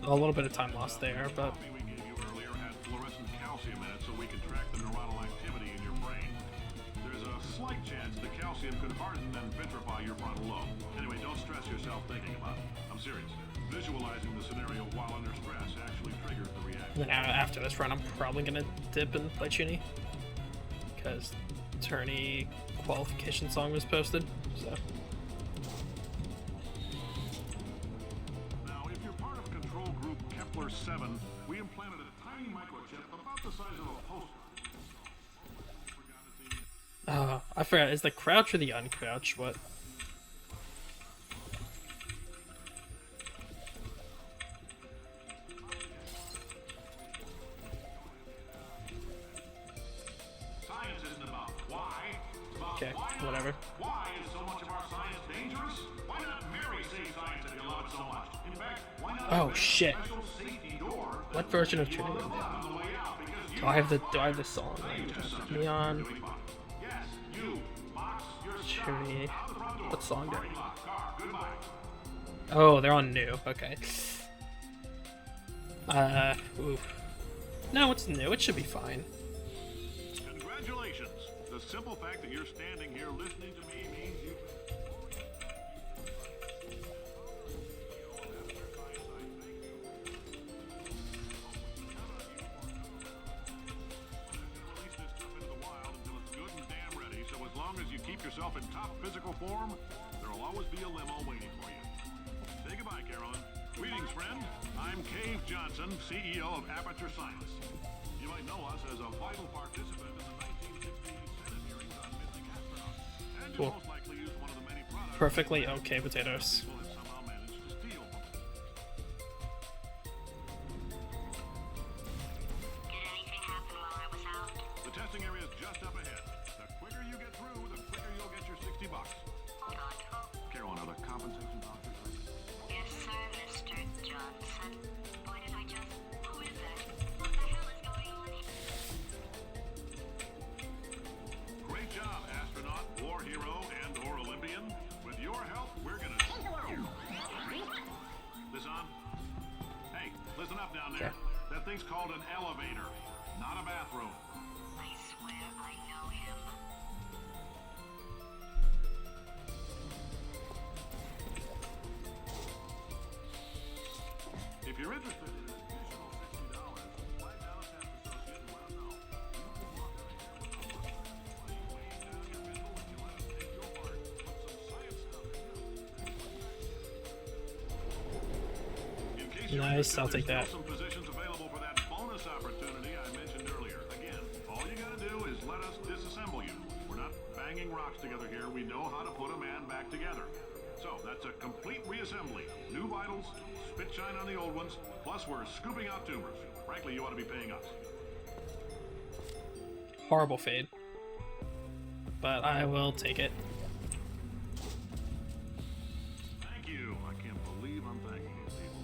[SPEAKER 1] A little bit of time lost there, but
[SPEAKER 6] Copy we gave you earlier had fluorescent calcium in it so we could track the neuronal activity in your brain. There's a slight chance the calcium could harden and vitrify your frontal lobe. Anyway, don't stress yourself thinking about it. I'm serious. Visualizing the scenario while under stress actually triggers the reaction.
[SPEAKER 1] then after this run, I'm probably gonna dip and play Chini because tourney qualification song was posted. So
[SPEAKER 6] Now, if you're part of control group Kepler 7, we implanted a tiny microchip about the size of a postcard.
[SPEAKER 1] I forgot. Is the crouch or the uncrouch? What?
[SPEAKER 6] Science isn't about why. It's about
[SPEAKER 1] Okay,
[SPEAKER 6] why not?
[SPEAKER 1] whatever.
[SPEAKER 6] Why is so much of our science dangerous? Why not marry safe science if you love it so much? In fact, why not
[SPEAKER 1] Oh
[SPEAKER 6] invent a
[SPEAKER 1] shit!
[SPEAKER 6] special safety door that
[SPEAKER 1] What version of
[SPEAKER 6] lets you on
[SPEAKER 1] Trinity?
[SPEAKER 6] the button on the way out because you
[SPEAKER 1] Do I have the song? Neon.
[SPEAKER 6] doing fine. Yes, you, Mox, you're
[SPEAKER 1] Trinity.
[SPEAKER 6] out the front door.
[SPEAKER 1] What song did?
[SPEAKER 6] Parking lot, car, goodbye.
[SPEAKER 1] Oh, they're on new. Okay. Oof. No, it's new. It should be fine.
[SPEAKER 6] Congratulations. The simple fact that you're standing here listening to me means you. Release this stuff into the wild until it's good and damn ready. So as long as you keep yourself in top physical form, there'll always be a limo waiting for you. Say goodbye, Carolyn. Greetings, friend. I'm Cave Johnson, CEO of Aperture Science. You might know us as a vital participant in the 1960 Senate hearings on missing astronauts. And you
[SPEAKER 1] Cool.
[SPEAKER 6] most likely used one of the many products
[SPEAKER 1] Perfectly okay potatoes.
[SPEAKER 6] people have somehow managed to steal from us.
[SPEAKER 7] Did anything happen while I was out?
[SPEAKER 6] The testing area is just up ahead. The quicker you get through, the quicker you'll get your $60.
[SPEAKER 7] Hold on.
[SPEAKER 6] Carolyn, are the compensation vouchers ready?
[SPEAKER 7] Yes, sir, Mr. Johnson. Why did I just... Who is that? What the hell is going on here?
[SPEAKER 6] Great job, astronaut, war hero, and/or Olympian. With your help, we're gonna save the world. This on? Hey, listen up down there. That thing's called an elevator, not a bathroom.
[SPEAKER 7] I swear I know him.
[SPEAKER 6] If you're interested in an additional $60, flag down a test associate and let us know. You can walk out of here with a lot of money weighing down your mental when you let us take your part. Put some science stuff in you. In case you're
[SPEAKER 1] Nice,
[SPEAKER 6] interested,
[SPEAKER 1] I'll take
[SPEAKER 6] there's
[SPEAKER 1] that.
[SPEAKER 6] still some positions available for that bonus opportunity I mentioned earlier. Again, all you gotta do is let us disassemble you. We're not banging rocks together here. We know how to put a man back together. So that's a complete reassembly. New vitals, spit shine on the old ones, plus we're scooping out tumors. Frankly, you ought to be paying us.
[SPEAKER 1] Horrible fade. But I will take it.
[SPEAKER 6] Thank you. I can't believe I'm thanking you, people.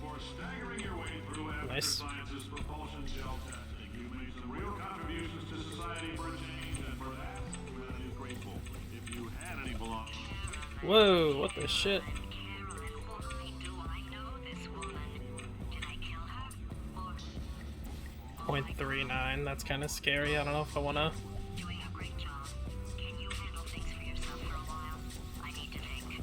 [SPEAKER 6] For staggering your way through Aperture
[SPEAKER 1] Nice.
[SPEAKER 6] Science's propulsion shell testing. You've made some real contributions to society for a change, and for that, humanity is grateful. If you had any belongings...
[SPEAKER 1] Whoa, what the shit?
[SPEAKER 7] Carolyn, why do I know this woman? Did I kill her? Or...
[SPEAKER 1] 0.39, that's kind of scary. I don't know if I want to...
[SPEAKER 7] Doing a great job. Can you handle things for yourself for a while? I need to think.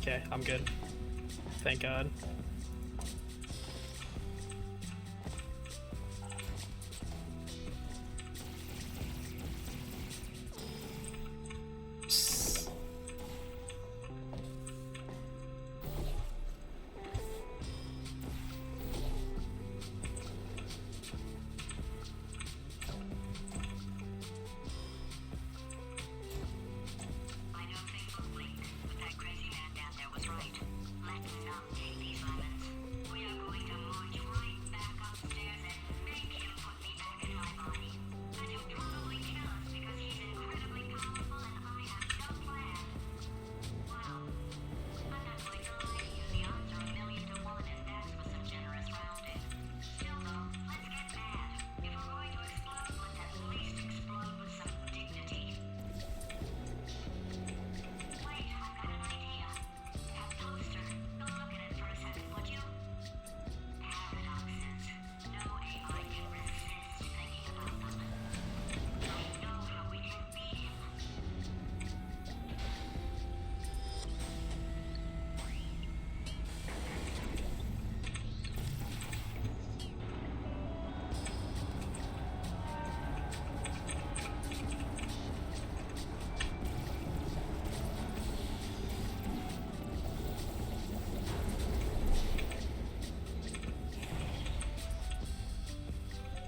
[SPEAKER 1] Okay, I'm good. Thank God. Psst.
[SPEAKER 7] I know things will blink, but that crazy man down there was right. Let's not take these last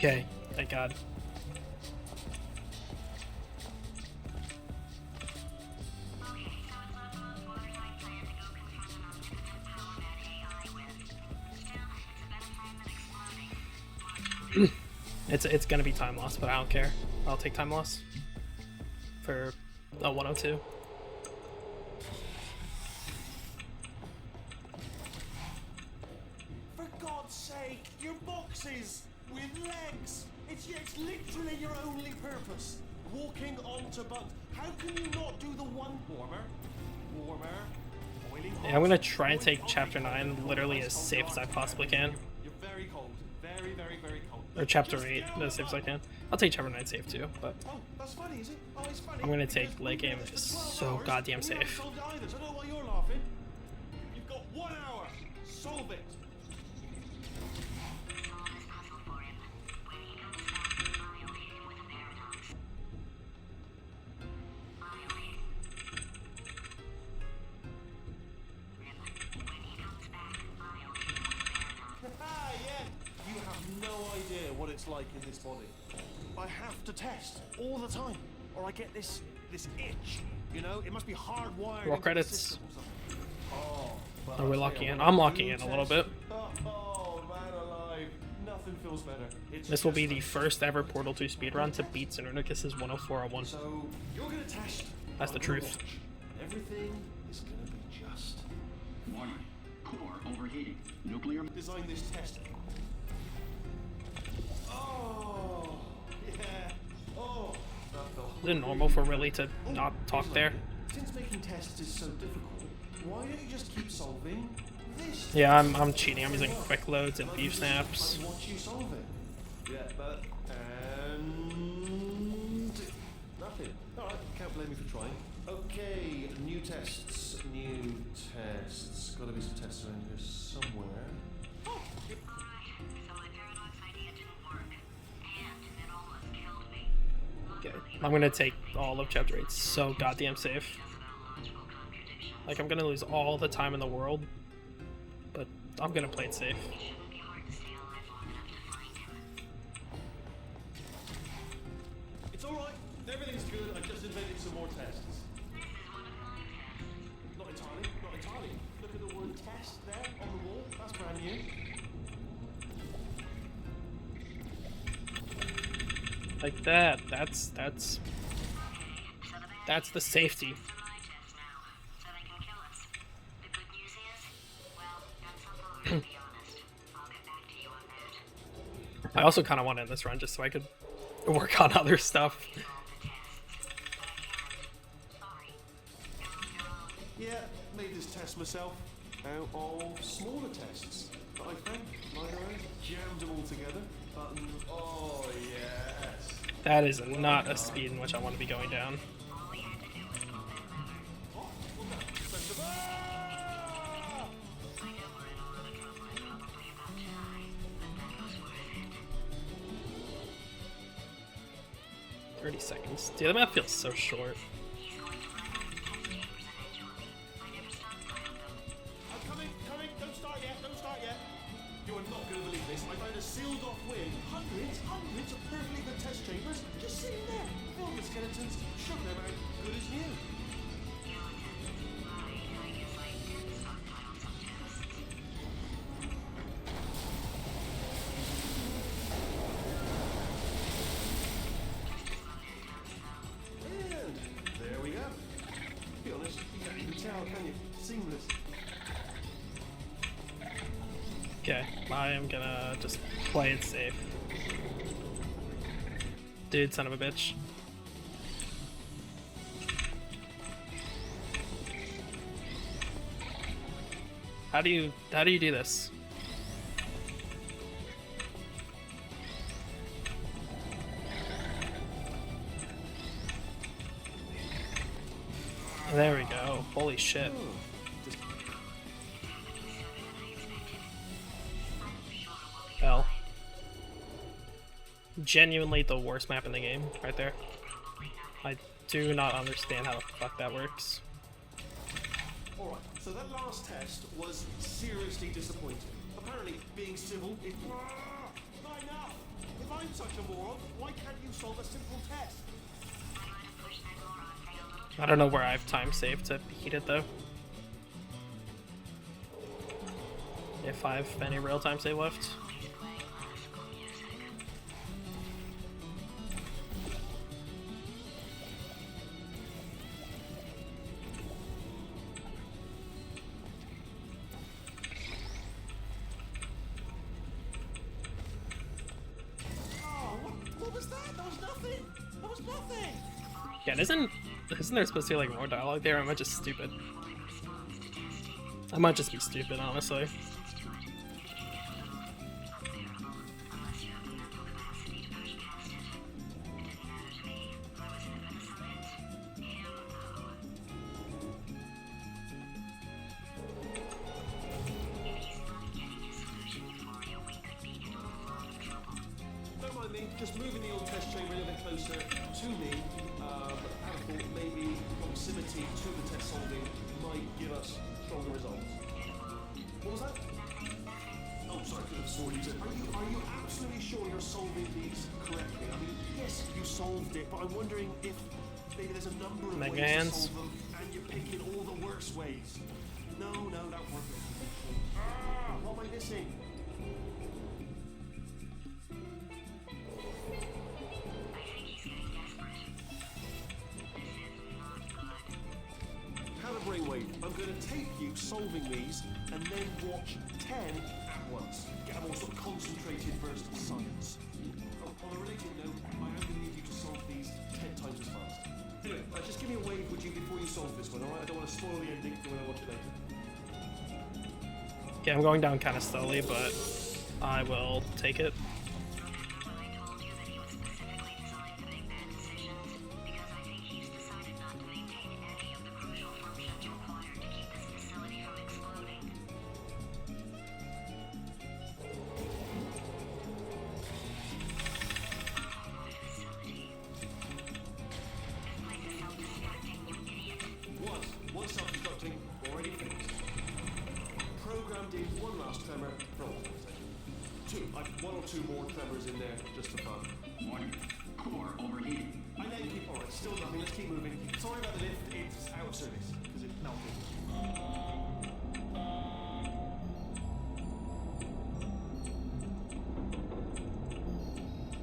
[SPEAKER 1] Okay, thank God. It's gonna be time loss, but I don't care. I'll take time loss for a 102.
[SPEAKER 4] For God's sake, your boxes with legs. It's literally your only purpose. Walking onto buttons. How can you not do the one warmer? Boiling
[SPEAKER 1] Yeah, I'm gonna try and take chapter 9 literally as safe as I possibly can.
[SPEAKER 4] You're very cold. Very, very, very cold.
[SPEAKER 1] Or chapter 8 as safe as I can. I'll take chapter 9 safe too, but
[SPEAKER 4] Oh, that's funny, is it? Oh, it's funny.
[SPEAKER 1] I'm gonna take late game is so goddamn safe.
[SPEAKER 4] So I don't know why you're laughing. You've got 1 hour. Solve it. You have no idea what it's like in this body. I have to test all the time, or I get this itch. You know, it must be hardwired.
[SPEAKER 1] Roll
[SPEAKER 4] into the
[SPEAKER 1] credits.
[SPEAKER 4] system or something. Oh, well,
[SPEAKER 1] Oh, we're
[SPEAKER 4] I tell
[SPEAKER 1] locking
[SPEAKER 4] you
[SPEAKER 1] in.
[SPEAKER 4] what,
[SPEAKER 1] I'm locking
[SPEAKER 4] you
[SPEAKER 1] in a little
[SPEAKER 4] test-
[SPEAKER 1] bit.
[SPEAKER 4] Oh man alive, nothing feels better. It's
[SPEAKER 1] This will be
[SPEAKER 4] just
[SPEAKER 1] the first ever Portal 2 speedrun to beat Xenornicus's 10401.
[SPEAKER 4] So you're gonna test.
[SPEAKER 1] That's the
[SPEAKER 4] I'm gonna
[SPEAKER 1] truth.
[SPEAKER 4] watch, and everything is gonna be just.
[SPEAKER 2] Warning. Core overheating. Nuclear.
[SPEAKER 4] Design this test. Oh, yeah. Oh, that felt
[SPEAKER 1] Is it normal for Riley to not talk
[SPEAKER 4] here's
[SPEAKER 1] there?
[SPEAKER 4] an idea. Since making tests is so difficult, why don't you just keep solving this?
[SPEAKER 1] Yeah, I'm cheating. I'm using quick loads and view
[SPEAKER 4] I
[SPEAKER 1] snaps.
[SPEAKER 4] watch you solve it. Yeah, but and nothing. All right, can't blame me for trying. Okay, new tests. Got to be some tests around here somewhere.
[SPEAKER 7] Alright, so my paradox idea didn't work. And it almost killed me.
[SPEAKER 1] Okay, I'm gonna take all of chapter 8 so goddamn safe.
[SPEAKER 7] Just about logical contradiction.
[SPEAKER 1] Like, I'm gonna lose all the time in the world, but I'm gonna play it safe.
[SPEAKER 7] It shouldn't be hard to stay alive long enough to find him.
[SPEAKER 4] It's all right. Everything's good. I just invented some more tests.
[SPEAKER 7] This is one of my tests.
[SPEAKER 4] Not entirely. Not entirely. Look at the word test there on the wall. That's brand new.
[SPEAKER 1] Like that. That's
[SPEAKER 7] So the bad
[SPEAKER 1] that's the safety.
[SPEAKER 7] news is my test now, so they can kill us. The good news is, well, that's a lie, to be honest. I'll get back to you on that.
[SPEAKER 1] I also kind of want to end this run just so I could work on other stuff.
[SPEAKER 7] Solve the tests, but I can't. Sorry. You're on your own.
[SPEAKER 4] Yeah, made this test myself out of smaller tests that I found lying around. Jammed them all together. Button. Oh yes.
[SPEAKER 1] That is not a speed in which I want to be going down.
[SPEAKER 7] All we had to do was pull that lever.
[SPEAKER 4] Oh, look at that. Press the- Ah!
[SPEAKER 7] I know we're in a lot of trouble and probably about to die, but that was worth it.
[SPEAKER 1] 30 seconds. Dude, the map feels so short.
[SPEAKER 7] He's going to run out of test chambers eventually. I never stockpiled them.
[SPEAKER 4] I'm coming. Don't start yet. You are not going to believe this. I found a sealed off wing. Hundreds of perfectly good test chambers just sitting there. Filled with skeletons. Shook them out. Good as new.
[SPEAKER 7] Skeleton. Right, I guess I did stockpile some tests.
[SPEAKER 4] And there we go. To be honest, you can't even tell, can you? Seamless.
[SPEAKER 1] Okay, I am gonna just play it safe. Dude, son of a bitch. How do you do this? There we go. Holy shit. L. Genuinely the worst map in the game, right there. I do not understand how the fuck that works.
[SPEAKER 4] Alright, so that last test was seriously disappointing. Apparently, being civil is not enough. If I I'm such a moron. Why can't you solve a simple test?
[SPEAKER 1] I don't know where I have time saved to beat it though. If I have any real time save left.
[SPEAKER 4] What was that? That was nothing. That was nothing.
[SPEAKER 1] Yeah, isn't there supposed to be like more dialogue there? Or am I just stupid? I might just be stupid, honestly.
[SPEAKER 4] Don't mind me, just moving the old test chamber a little bit closer to me. I thought maybe proximity to the test solving might give us stronger results. What was that? Oh, sorry, I could have sworn you said. Are you absolutely sure you're solving these correctly? I mean, yes, you solved it, but I'm wondering if maybe there's a number of
[SPEAKER 1] Mega
[SPEAKER 4] ways
[SPEAKER 1] hands.
[SPEAKER 4] to solve them, and you're picking all the worst ways. No, that wasn't. What am I missing? Brainwave, I'm going to tape you solving these and then watch 10 at once. Get a more sort of concentrated burst of science. On a related note, I am going to need you to solve these 10 times as fast. Anyway, just give me a wave, would you, before you solve this one, alright? I don't want to spoil the ending for when I watch it later.
[SPEAKER 1] Yeah, I'm going down kind of slowly, but I will take it.
[SPEAKER 4] One self-destructing, already fixed. Programmed in one last tremor for optimization. Two, one or two more tremors in there, just for fun.
[SPEAKER 2] Warning. Core overheating.
[SPEAKER 4] I let you keep, alright, still nothing, let's keep moving. Sorry about the lift, it's out of service, because it melted.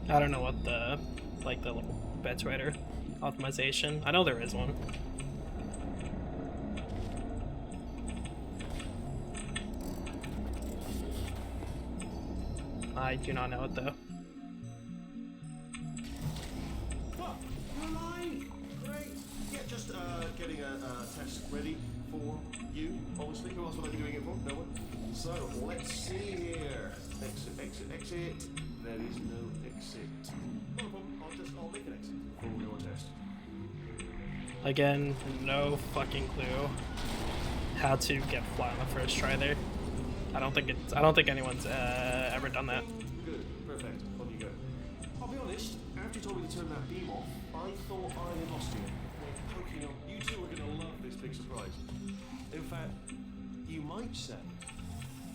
[SPEAKER 1] I don't know what the little bets writer optimization. I know there is one. I do not know it though.
[SPEAKER 4] Oh, you're alive! Great! Yeah, just getting a test ready for you, obviously. Who else would I be doing it for? No one. So, let's see here. Exit, exit, exit. There is no exit. No problem, I'll make an exit for your test.
[SPEAKER 1] Again, no fucking clue how to get fly on the first try there. I don't think anyone's ever done that.
[SPEAKER 4] Good, perfect. On you go. I'll be honest, after you told me to turn that beam off, I thought I had lost you. Like, poking up. You two are gonna love this big surprise. In fact, you might say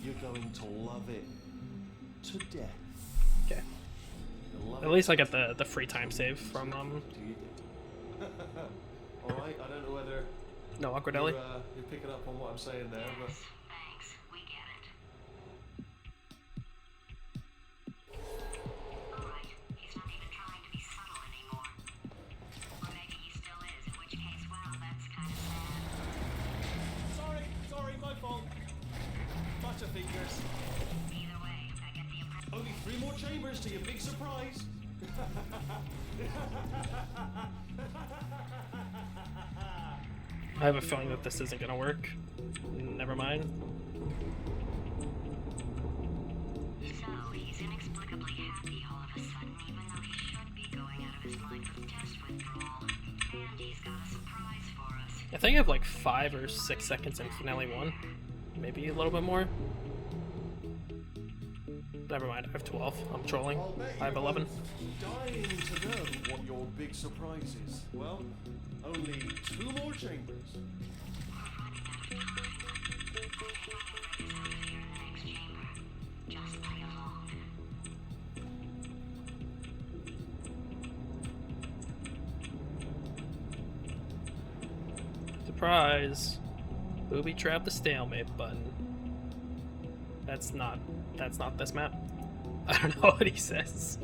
[SPEAKER 4] you're going to love it to death.
[SPEAKER 1] Okay.
[SPEAKER 4] You'll love
[SPEAKER 1] At least I get the free time save from
[SPEAKER 4] Alright, I don't know whether
[SPEAKER 1] no awkward Ellie.
[SPEAKER 4] you're picking up on what I'm saying there, but
[SPEAKER 7] Thanks, we get it. Alright, he's not even trying to be subtle anymore. Or maybe he still is, in which case, well, that's kind of sad.
[SPEAKER 4] sorry, my fault. Butter fingers.
[SPEAKER 7] Either way, I get the impression.
[SPEAKER 4] Only 3 more chambers to your big surprise.
[SPEAKER 1] I have a feeling that this isn't gonna work. Never mind.
[SPEAKER 7] So, he's inexplicably happy all of a sudden, even though he should be going out of his mind with test withdrawal. And he's got a surprise for us.
[SPEAKER 1] I think I have like 5 or 6 seconds in finale 1. Maybe a little bit more. Never mind, I have 12. I'm trolling.
[SPEAKER 4] I'll bet
[SPEAKER 1] I have
[SPEAKER 4] you're
[SPEAKER 1] 11.
[SPEAKER 4] dying to know what your big surprise is. Well, only 2 more chambers.
[SPEAKER 1] Surprise! Booby trap the stalemate button. That's not this map. I don't know what he says.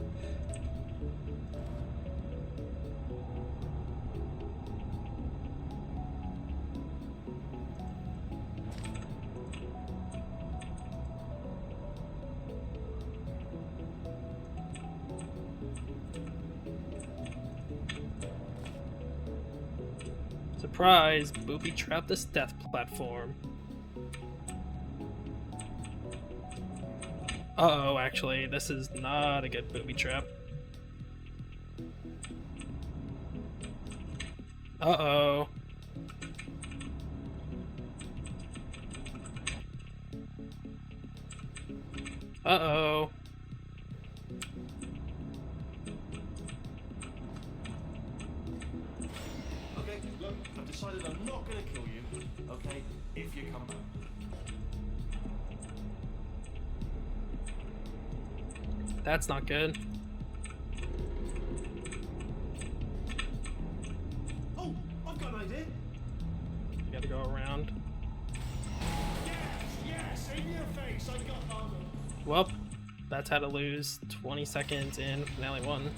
[SPEAKER 1] Surprise! Booby trap this death platform. Uh-oh, actually, this is not a good booby trap. Uh-oh. Uh-oh.
[SPEAKER 4] Okay, look, I've decided I'm not gonna kill you, okay, if you come back.
[SPEAKER 1] That's not good.
[SPEAKER 4] Oh, I've got an idea.
[SPEAKER 1] You gotta go around.
[SPEAKER 4] Yes, in your face, I got armor.
[SPEAKER 1] Well, that's how to lose 20 seconds in Finale 1.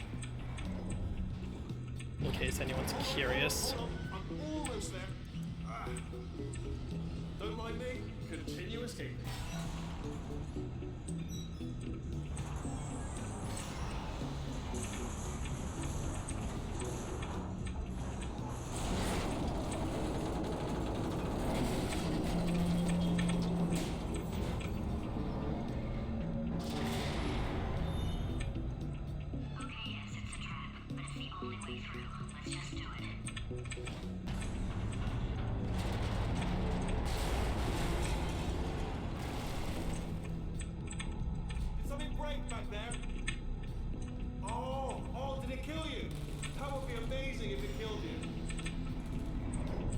[SPEAKER 1] In case anyone's curious.
[SPEAKER 4] Hold on, I'm almost there. Ah. Don't mind me, continue escaping.
[SPEAKER 7] Okay, yes, it's a trap, but it's the only way through. Let's just do it.
[SPEAKER 3] Did something break back there? Oh, did it kill you? That would be amazing if it killed you.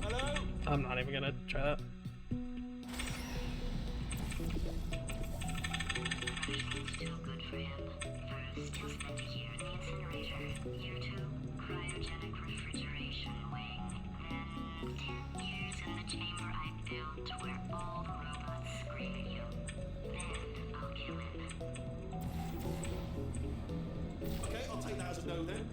[SPEAKER 3] Hello?
[SPEAKER 1] I'm not even gonna try that.
[SPEAKER 7] Everything's still good for him. First, he'll spend a year in the incinerator. Year 2, cryogenic refrigeration wing. Then 10 years in the chamber I built where all the robots scream at you. Then I'll kill him.
[SPEAKER 3] Okay, I'll take that as a no then.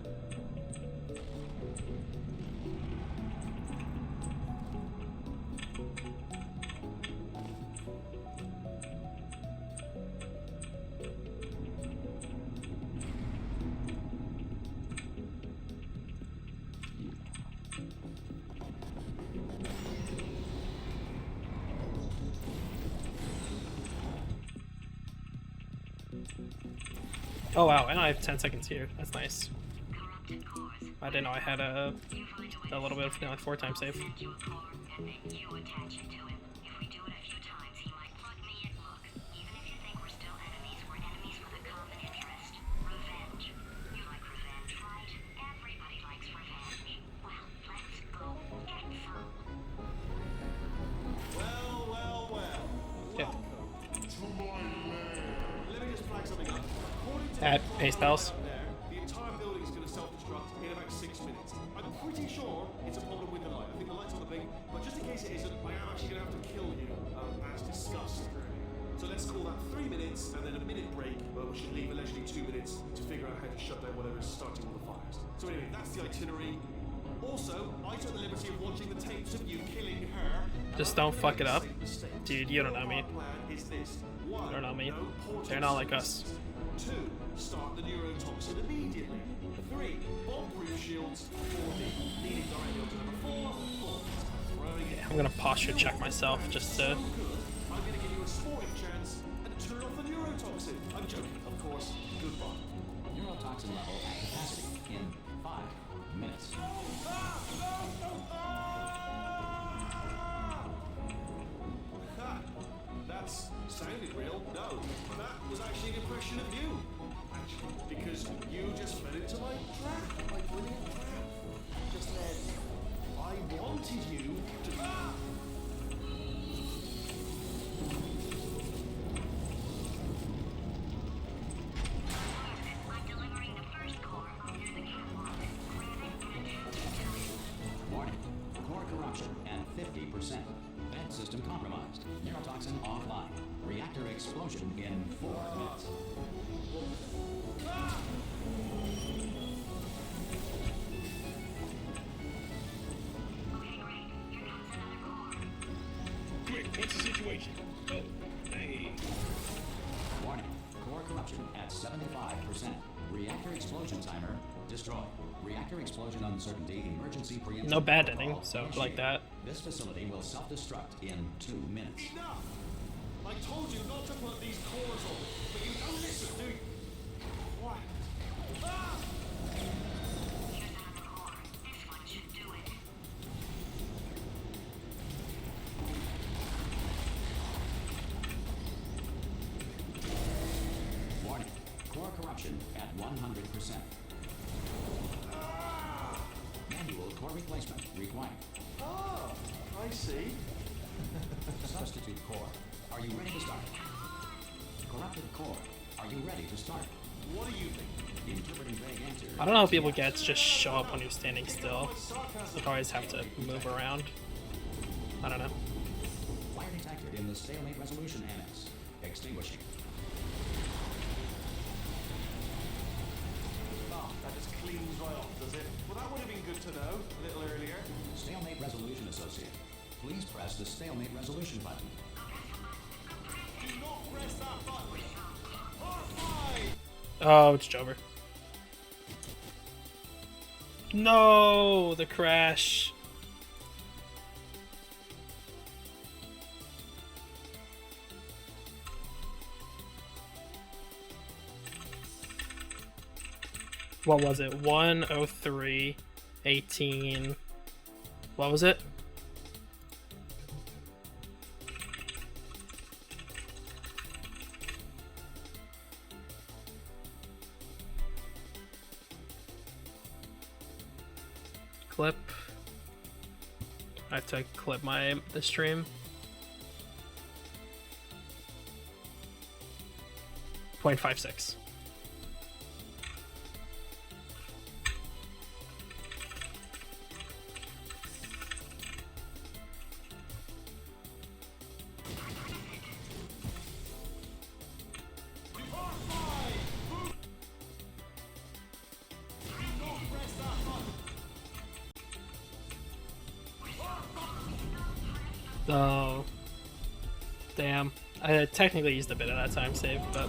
[SPEAKER 1] Oh wow, and I have 10 seconds here. That's nice.
[SPEAKER 7] Corrupted cores.
[SPEAKER 1] I didn't know I had a
[SPEAKER 7] You find a way
[SPEAKER 1] little bit of Finale 4 time save.
[SPEAKER 7] to send you a core, and then you attach it to him. If we do it a few times, he might plug me in. Look, even if you think we're still enemies, we're enemies with a common interest. Revenge. You like revenge, right? Everybody likes revenge. Well, let's go get some.
[SPEAKER 3] Well.
[SPEAKER 1] Yeah.
[SPEAKER 3] Let me just flag something up. According to
[SPEAKER 1] At
[SPEAKER 3] the
[SPEAKER 1] Pace
[SPEAKER 3] control
[SPEAKER 1] Pals.
[SPEAKER 3] panel there, the entire building is going to self-destruct in about 6 minutes. I'm pretty sure it's a problem with the light. I think the light's on the blink, but just in case it isn't, I am actually going to have to kill you, as discussed earlier. So let's call that 3 minutes and then a minute break, but we should leave allegedly 2 minutes to figure out how to shut down whatever is starting all the fires. So anyway, that's the itinerary. Also, I took the liberty of watching the tapes of you killing her. and
[SPEAKER 1] Just
[SPEAKER 3] I'm
[SPEAKER 1] don't
[SPEAKER 3] gonna
[SPEAKER 1] fuck
[SPEAKER 3] make
[SPEAKER 1] it
[SPEAKER 3] the
[SPEAKER 1] up.
[SPEAKER 3] same mistake.
[SPEAKER 1] Dude, you don't know me.
[SPEAKER 3] Our plan is this. One,
[SPEAKER 1] You don't know me.
[SPEAKER 3] no portal
[SPEAKER 1] They're not like us.
[SPEAKER 3] services. 2. Start the neurotoxin immediately. 3. Bomb-proof shields. 4D. Leading directly onto number 4. Throwing it.
[SPEAKER 1] I'm gonna posture check myself just
[SPEAKER 3] So
[SPEAKER 1] to.
[SPEAKER 3] good. I'm gonna give you a sporting chance and turn off the neurotoxin. I'm joking, of course. Goodbye.
[SPEAKER 2] Neurotoxin level at capacity in 5 minutes.
[SPEAKER 3] Ha! That's sounded real. No, that was actually an impression of you. Actually, because you just fell into my trap, my brilliant trap. Just then, I wanted you to. Ah!
[SPEAKER 7] I'm delivering the first core under the catwalk. Grab it and attach it to him.
[SPEAKER 2] Warning. Core corruption at 50%. Vent system compromised. Neurotoxin offline. Reactor explosion in 4 minutes.
[SPEAKER 7] Okay, great. Here comes another core.
[SPEAKER 4] Quick, what's the situation? Oh, hey.
[SPEAKER 2] Warning. Core corruption at 75%. Reactor explosion timer destroyed. Reactor explosion uncertainty emergency preemptive.
[SPEAKER 1] No bad ending,
[SPEAKER 2] protocol
[SPEAKER 1] so
[SPEAKER 2] initiated.
[SPEAKER 1] like that.
[SPEAKER 2] This facility will self-destruct in 2 minutes.
[SPEAKER 3] Enough! I told you not to put these cores on, but you don't listen, do you? Why? Ah!
[SPEAKER 7] Here's another core. This one should do it.
[SPEAKER 2] Warning. Core corruption at 100%. Manual core replacement required.
[SPEAKER 3] Oh, I see.
[SPEAKER 2] Substitute core. Are you ready to start? Corrupted core. Are you ready to start?
[SPEAKER 3] What do you think?
[SPEAKER 2] Interpreting vague answer.
[SPEAKER 1] I don't know how people get to just show up when you're standing still. You always have to move around. I don't know.
[SPEAKER 2] Fire detected in the stalemate resolution annex. Extinguishing.
[SPEAKER 3] Oh, that just cleans right off, does it? Well, that would have been good to know a little earlier.
[SPEAKER 2] Stalemate resolution associate. Please press the stalemate resolution button.
[SPEAKER 3] Do not press that button. R5!
[SPEAKER 1] Oh, it's Jover. No, the crash. What was it? 103, 18. What was it? Clip. I have to clip the stream. 0.56. Oh. Damn. I technically used a bit of that time save, but